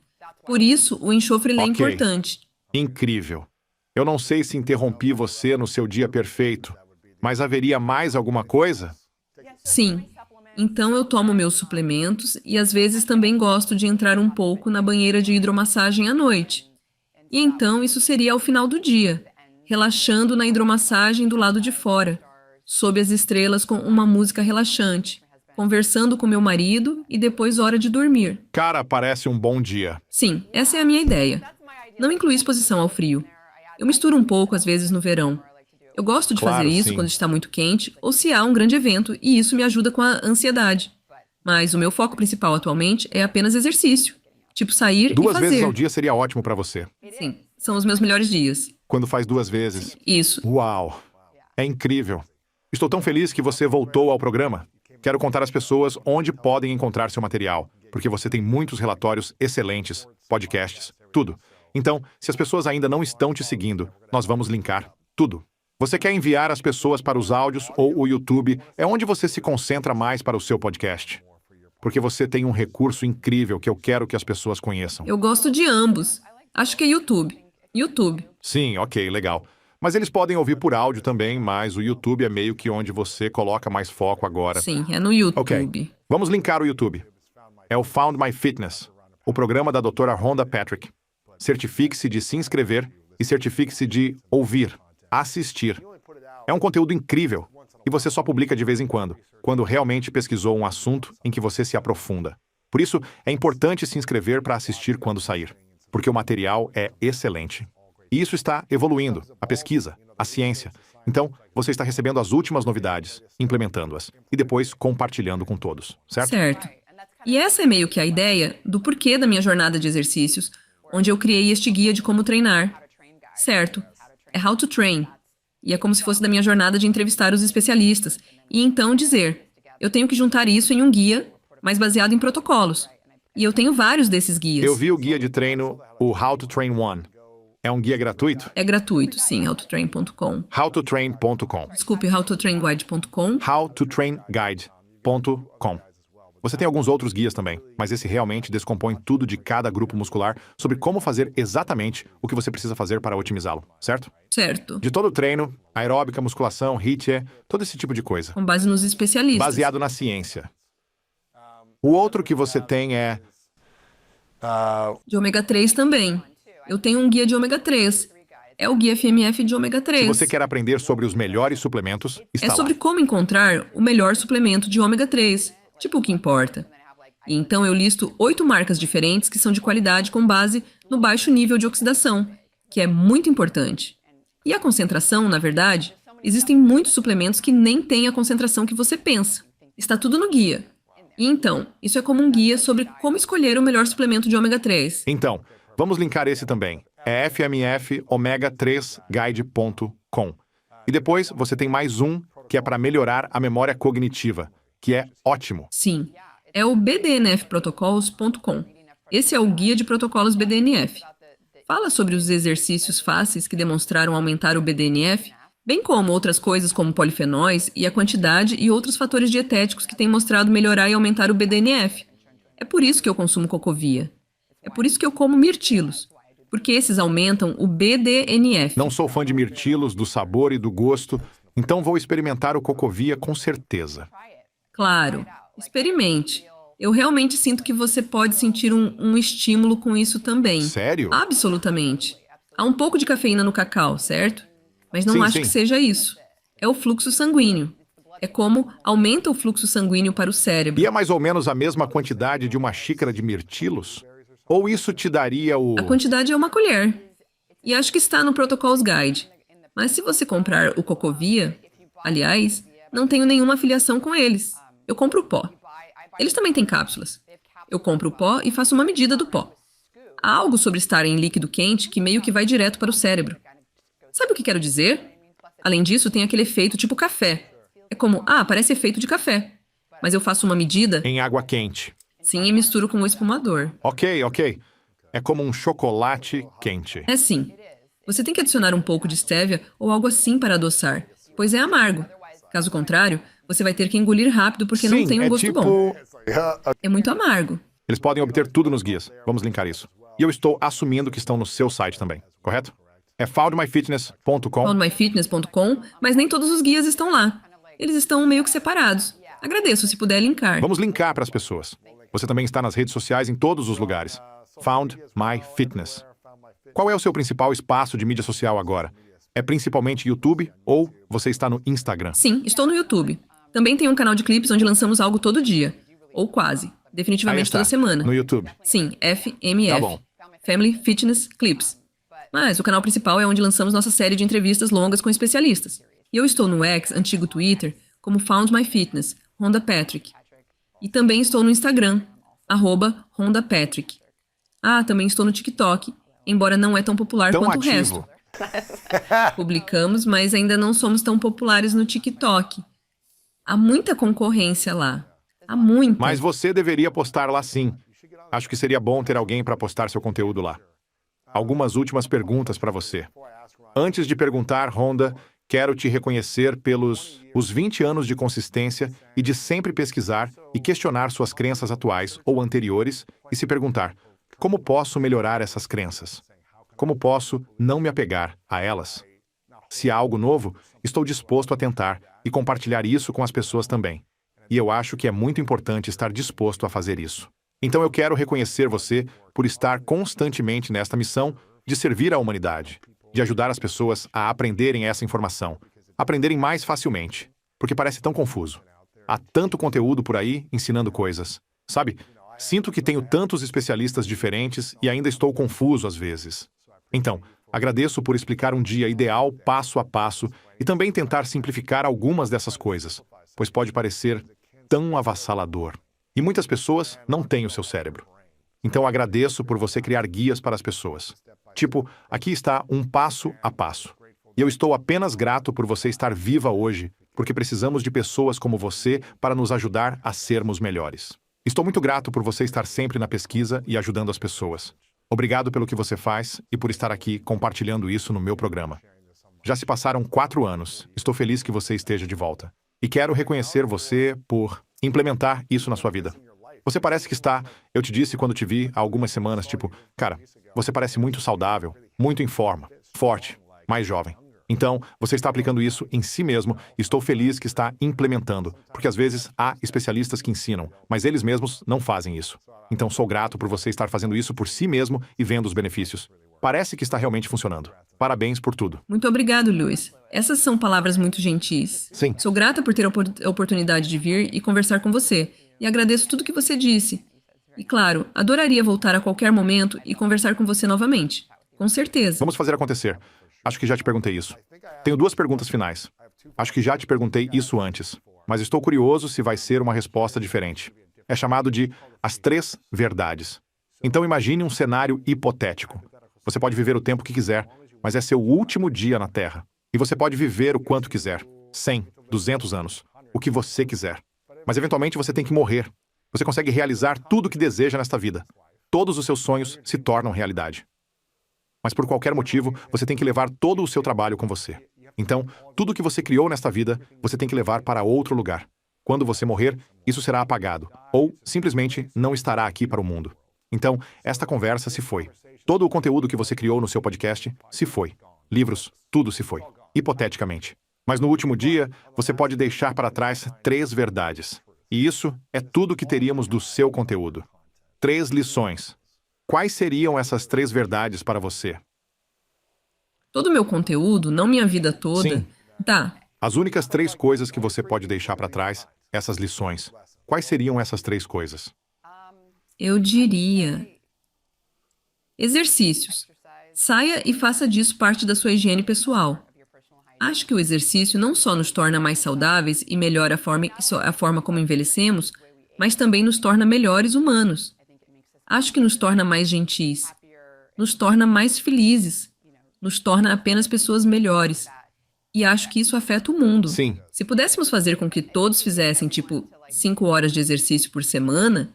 Por isso, o enxofre é Ok. importante. Incrível. Eu não sei se interrompi você no seu dia perfeito, mas haveria mais alguma coisa? Sim. Então eu tomo meus suplementos e às vezes também gosto de entrar um pouco na banheira de hidromassagem à noite. E então isso seria ao final do dia, relaxando na hidromassagem do lado de fora, sob as estrelas com uma música relaxante, conversando com meu marido e depois hora de dormir. Cara, parece um bom dia. Sim, essa é a minha ideia. Não inclui exposição ao frio. Eu misturo um pouco às vezes no verão. Eu gosto de Claro, fazer isso sim. quando está muito quente ou se há um grande evento, e isso me ajuda com a ansiedade. Mas o meu foco principal atualmente é apenas exercício. Tipo sair e 2 fazer. vezes ao dia seria ótimo pra você. Sim, são os meus melhores dias. Quando faz 2 vezes. Isso. Uau! É incrível. Estou tão feliz que você voltou ao programa. Quero contar às pessoas onde podem encontrar seu material, porque você tem muitos relatórios excelentes, podcasts, tudo. Então, se as pessoas ainda não estão te seguindo, nós vamos linkar tudo. Você quer enviar as pessoas para os áudios ou o YouTube? É onde você se concentra mais para o seu podcast? Porque você tem um recurso incrível que eu quero que as pessoas conheçam. Eu gosto de ambos. Acho que é YouTube. YouTube. Sim, ok, legal. Mas eles podem ouvir por áudio também, mas o YouTube é meio que onde você coloca mais foco agora. Sim, é no YouTube. Ok, vamos linkar o YouTube. É o Found My Fitness, o programa da doutora Rhonda Patrick. Certifique-se de se inscrever e certifique-se de ouvir, assistir. É um conteúdo incrível e você só publica de vez em quando realmente pesquisou um assunto em que você se aprofunda. Por isso, é importante se inscrever para assistir quando sair, porque o material é excelente. E isso está evoluindo, a pesquisa, a ciência. Então, você está recebendo as últimas novidades, implementando-as e depois compartilhando com todos, certo? Certo. E essa é meio que a ideia do porquê da minha jornada de exercícios, onde eu criei este guia de como treinar. Certo. É How to Train. E é como se fosse da minha jornada de entrevistar os especialistas. E então dizer, eu tenho que juntar isso em um guia, mas baseado em protocolos. E eu tenho vários desses guias. Eu vi o guia de treino, o How to Train One. É um guia gratuito? É gratuito, sim, howtotrain.com. howtotrain.com. Desculpe, howtotrainguide.com. howtotrainguide.com. Você tem alguns outros guias também, mas esse realmente descompõe tudo de cada grupo muscular sobre como fazer exatamente o que você precisa fazer para otimizá-lo, certo? Certo. De todo o treino, aeróbica, musculação, HIIT, todo esse tipo de coisa. Com base nos especialistas. Baseado na ciência. O outro que você tem é... De ômega 3 também. Eu tenho um guia de ômega 3. É o Guia FMF de ômega Se 3. você quer aprender sobre os melhores suplementos, está É sobre lá. como encontrar o melhor suplemento de ômega 3, tipo o que importa. E então eu listo 8 marcas diferentes que são de qualidade com base no baixo nível de oxidação, que é muito importante. E a concentração, na verdade, existem muitos suplementos que nem têm a concentração que você pensa. Está tudo no guia. E então, isso é como um guia sobre como escolher o melhor suplemento de ômega 3. Então, vamos linkar esse também. É fmfomega3guide.com. E depois você tem mais um que é para melhorar a memória cognitiva, que é ótimo. Sim, é o bdnfprotocols.com. Esse é o guia de protocolos BDNF. Fala sobre os exercícios fáceis que demonstraram aumentar o BDNF, bem como outras coisas como polifenóis e a quantidade e outros fatores dietéticos que têm mostrado melhorar e aumentar o BDNF. É por isso que eu consumo cocovia. É por isso que eu como mirtilos, porque esses aumentam o BDNF. Não sou fã de mirtilos, do sabor e do gosto, então vou experimentar o cocovia com certeza. Claro, experimente. Eu realmente sinto que você pode sentir um estímulo com isso também. Sério? Absolutamente. Há um pouco de cafeína no cacau, certo? Mas não Sim, acho sim. que seja isso. É o fluxo sanguíneo. É como aumenta o fluxo sanguíneo para o cérebro. E é mais ou menos a mesma quantidade de uma xícara de mirtilos? Ou isso te daria o... A quantidade é uma colher. E acho que está no Protocols Guide. Mas se você comprar o Cocovia, aliás, não tenho nenhuma afiliação com eles. Eu compro o pó. Eles também têm cápsulas. Eu compro o pó e faço uma medida do pó. Há algo sobre estar em líquido quente que meio que vai direto para o cérebro. Sabe o que quero dizer? Além disso, tem aquele efeito tipo café. É como, parece efeito de café. Mas eu faço uma medida, em água quente? sim, e misturo com o espumador. Ok. É como um chocolate quente. É sim. Você tem que adicionar um pouco de stevia ou algo assim para adoçar, pois é amargo. Caso contrário, você vai ter que engolir rápido porque não tem um gosto bom. É muito amargo. Eles podem obter tudo nos guias. Vamos linkar isso. E eu estou assumindo que estão no seu site também, correto? É foundmyfitness.com. foundmyfitness.com, mas nem todos os guias estão lá. Eles estão meio que separados. Agradeço se puder linkar. Vamos linkar para as pessoas. Você também está nas redes sociais em todos os lugares. Found My Fitness. Qual é o seu principal espaço de mídia social agora? É principalmente YouTube ou você está no Instagram? Sim, estou no YouTube. Também tem um canal de clipes onde lançamos algo todo dia. Ou quase. Aí Definitivamente está, toda semana. no YouTube. Sim, FMF. Tá bom. Family Fitness Clips. Mas o canal principal é onde lançamos nossa série de entrevistas longas com especialistas. E eu estou no X, antigo Twitter, como Found My Fitness, Rhonda Patrick. E também estou no Instagram, @RhondaPatrick. Também estou no TikTok, embora não é tão popular Tão quanto ativo. o resto. Publicamos, mas ainda não somos tão populares no TikTok. Há muita concorrência lá. Há muita. Mas você deveria postar lá sim. Acho que seria bom ter alguém para postar seu conteúdo lá. Algumas últimas perguntas para você. Antes de perguntar, Rhonda, quero te reconhecer pelos os 20 anos de consistência e de sempre pesquisar e questionar suas crenças atuais ou anteriores e se perguntar, como posso melhorar essas crenças? Como posso não me apegar a elas? Se há algo novo, estou disposto a tentar e compartilhar isso com as pessoas também. E eu acho que é muito importante estar disposto a fazer isso. Então eu quero reconhecer você por estar constantemente nesta missão de servir à humanidade, de ajudar as pessoas a aprenderem essa informação, aprenderem mais facilmente, porque parece tão confuso. Há tanto conteúdo por aí ensinando coisas. Sabe, sinto que tenho tantos especialistas diferentes e ainda estou confuso às vezes. Então, agradeço por explicar um dia ideal passo a passo e também tentar simplificar algumas dessas coisas, pois pode parecer tão avassalador. E muitas pessoas não têm o seu cérebro. Então agradeço por você criar guias para as pessoas. Tipo, aqui está um passo a passo. E eu estou apenas grato por você estar viva hoje, porque precisamos de pessoas como você para nos ajudar a sermos melhores. Estou muito grato por você estar sempre na pesquisa e ajudando as pessoas. Obrigado pelo que você faz e por estar aqui compartilhando isso no meu programa. Já se passaram 4 anos. Estou feliz que você esteja de volta. E quero reconhecer você por implementar isso na sua vida. Você parece que está... Eu te disse quando te vi há algumas semanas, tipo, cara, você parece muito saudável, muito em forma, forte, mais jovem. Então, você está aplicando isso em si mesmo e estou feliz que está implementando, porque às vezes há especialistas que ensinam, mas eles mesmos não fazem isso. Então, sou grato por você estar fazendo isso por si mesmo e vendo os benefícios. Parece que está realmente funcionando. Parabéns por tudo. Muito obrigado, Lewis. Essas são palavras muito gentis. Sim. Sou grata por ter a oportunidade de vir e conversar com você. E agradeço tudo que você disse. E claro, adoraria voltar a qualquer momento e conversar com você novamente. Com certeza. Vamos fazer acontecer. Acho que já te perguntei isso. Tenho 2 perguntas finais. Acho que já te perguntei isso antes, mas estou curioso se vai ser uma resposta diferente. É chamado de as 3 verdades. Então imagine um cenário hipotético. Você pode viver o tempo que quiser, mas é seu último dia na Terra. E você pode viver o quanto quiser. 100, 200 anos. O que você quiser. Mas eventualmente você tem que morrer. Você consegue realizar tudo o que deseja nesta vida. Todos os seus sonhos se tornam realidade. Mas por qualquer motivo, você tem que levar todo o seu trabalho com você. Então, tudo o que você criou nesta vida, você tem que levar para outro lugar. Quando você morrer, isso será apagado, ou simplesmente não estará aqui para o mundo. Então, esta conversa se foi. Todo o conteúdo que você criou no seu podcast se foi. Livros, tudo se foi. Hipoteticamente. Mas no último dia, você pode deixar para trás 3 verdades. E isso é tudo que teríamos do seu conteúdo. 3 lições. Quais seriam essas 3 verdades para você? Todo o meu conteúdo, não minha vida toda. Sim. Tá. As únicas 3 coisas que você pode deixar para trás, essas lições. Quais seriam essas 3 coisas? Eu diria. Exercícios. Saia e faça disso parte da sua higiene pessoal. Acho que o exercício não só nos torna mais saudáveis e melhora a forma como envelhecemos, mas também nos torna melhores humanos. Acho que nos torna mais gentis, nos torna mais felizes, nos torna apenas pessoas melhores. E acho que isso afeta o mundo. Sim. Se pudéssemos fazer com que todos fizessem, 5 horas de exercício por semana,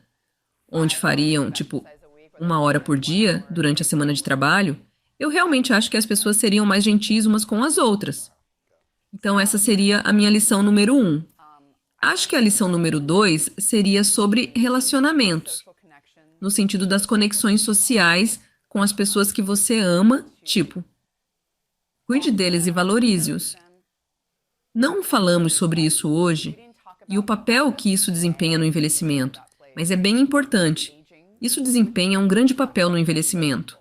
onde fariam, 1 hora por dia, durante a semana de trabalho, eu realmente acho que as pessoas seriam mais gentis umas com as outras. Então, essa seria a minha lição número 1. Acho que a lição número 2 seria sobre relacionamentos, no sentido das conexões sociais com as pessoas que você ama, cuide deles e valorize-os. Não falamos sobre isso hoje e o papel que isso desempenha no envelhecimento, mas é bem importante. Isso desempenha um grande papel no envelhecimento.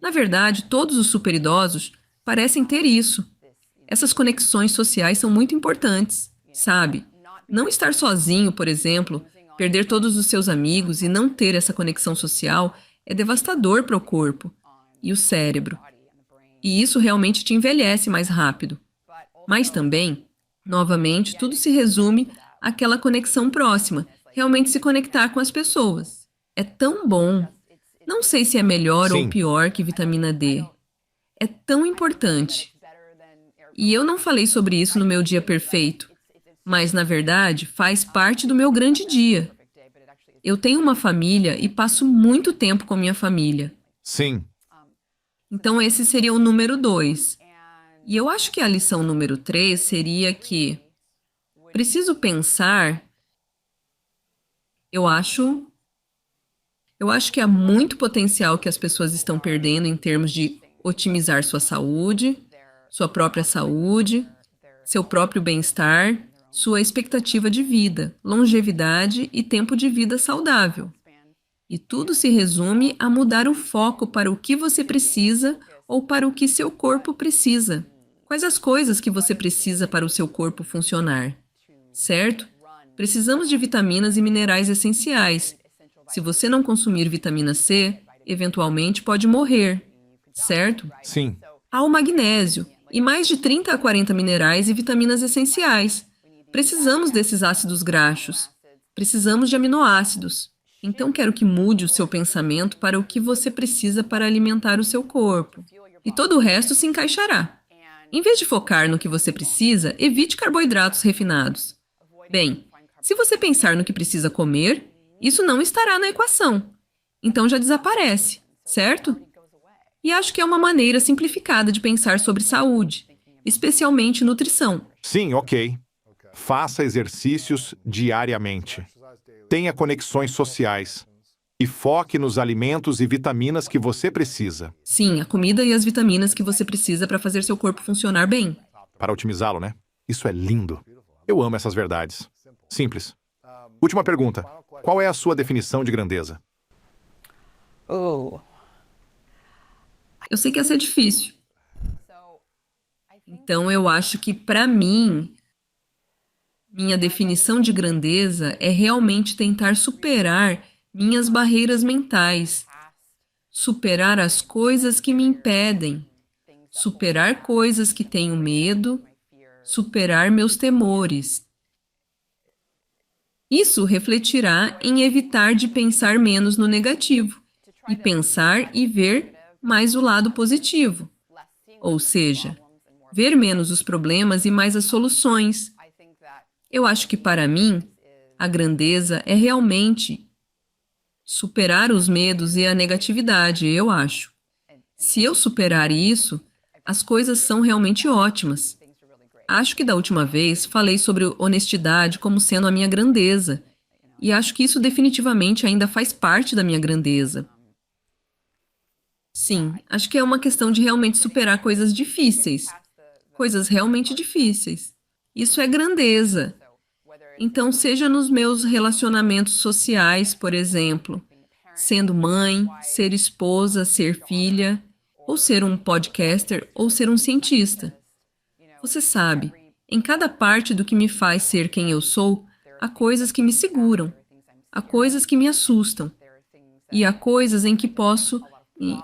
Na verdade, todos os superidosos parecem ter isso. Essas conexões sociais são muito importantes, sabe? Não estar sozinho, por exemplo, perder todos os seus amigos e não ter essa conexão social é devastador para o corpo e o cérebro. E isso realmente te envelhece mais rápido. Mas também, novamente, tudo se resume àquela conexão próxima, realmente se conectar com as pessoas. É tão bom. Não sei se é melhor Sim. ou pior que vitamina D. É tão importante. E eu não falei sobre isso no meu dia perfeito, mas, na verdade, faz parte do meu grande dia. Eu tenho uma família e passo muito tempo com minha família. Sim. Então, esse seria o número 2. E eu acho que a lição número 3 seria que preciso pensar. Eu acho que há muito potencial que as pessoas estão perdendo em termos de otimizar sua saúde, sua própria saúde, seu próprio bem-estar, sua expectativa de vida, longevidade e tempo de vida saudável. E tudo se resume a mudar o foco para o que você precisa ou para o que seu corpo precisa. Quais as coisas que você precisa para o seu corpo funcionar? Certo? Precisamos de vitaminas e minerais essenciais. Se você não consumir vitamina C, eventualmente pode morrer. Certo? Sim. Há o magnésio e mais de 30 a 40 minerais e vitaminas essenciais. Precisamos desses ácidos graxos. Precisamos de aminoácidos. Então, quero que mude o seu pensamento para o que você precisa para alimentar o seu corpo. E todo o resto se encaixará. Em vez de focar no que você precisa, evite carboidratos refinados. Bem, se você pensar no que precisa comer, isso não estará na equação. Então já desaparece, certo? E acho que é uma maneira simplificada de pensar sobre saúde, especialmente nutrição. Sim, ok. Faça exercícios diariamente. Tenha conexões sociais. E foque nos alimentos e vitaminas que você precisa. Sim, a comida e as vitaminas que você precisa para fazer seu corpo funcionar bem. Para otimizá-lo, né? Isso é lindo. Eu amo essas verdades. Simples. Última pergunta. Qual é a sua definição de grandeza? Eu sei que essa é difícil. Então, eu acho que, para mim, minha definição de grandeza é realmente tentar superar minhas barreiras mentais, superar as coisas que me impedem, superar coisas que tenho medo, superar meus temores. Isso refletirá em evitar de pensar menos no negativo e pensar e ver mais o lado positivo. Ou seja, ver menos os problemas e mais as soluções. Eu acho que, para mim, a grandeza é realmente superar os medos e a negatividade, eu acho. Se eu superar isso, as coisas são realmente ótimas. Acho que da última vez falei sobre honestidade como sendo a minha grandeza, e acho que isso definitivamente ainda faz parte da minha grandeza. Sim, acho que é uma questão de realmente superar coisas difíceis. Coisas realmente difíceis. Isso é grandeza. Então, seja nos meus relacionamentos sociais, por exemplo, sendo mãe, ser esposa, ser filha, ou ser um podcaster, ou ser um cientista. Você sabe, em cada parte do que me faz ser quem eu sou, há coisas que me seguram, há coisas que me assustam, e há coisas em que posso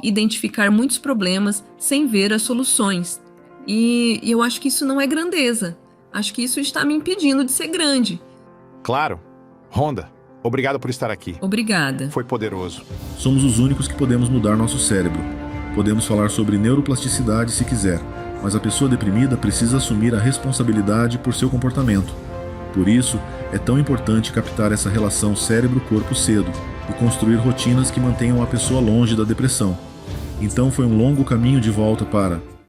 identificar muitos problemas sem ver as soluções. E eu acho que isso não é grandeza. Acho que isso está me impedindo de ser grande. Claro. Honda, obrigado por estar aqui. Obrigada. Foi poderoso. Somos os únicos que podemos mudar nosso cérebro. Podemos falar sobre neuroplasticidade se quiser, mas a pessoa deprimida precisa assumir a responsabilidade por seu comportamento. Por isso, é tão importante captar essa relação cérebro-corpo cedo e construir rotinas que mantenham a pessoa longe da depressão. Então foi um longo caminho de volta para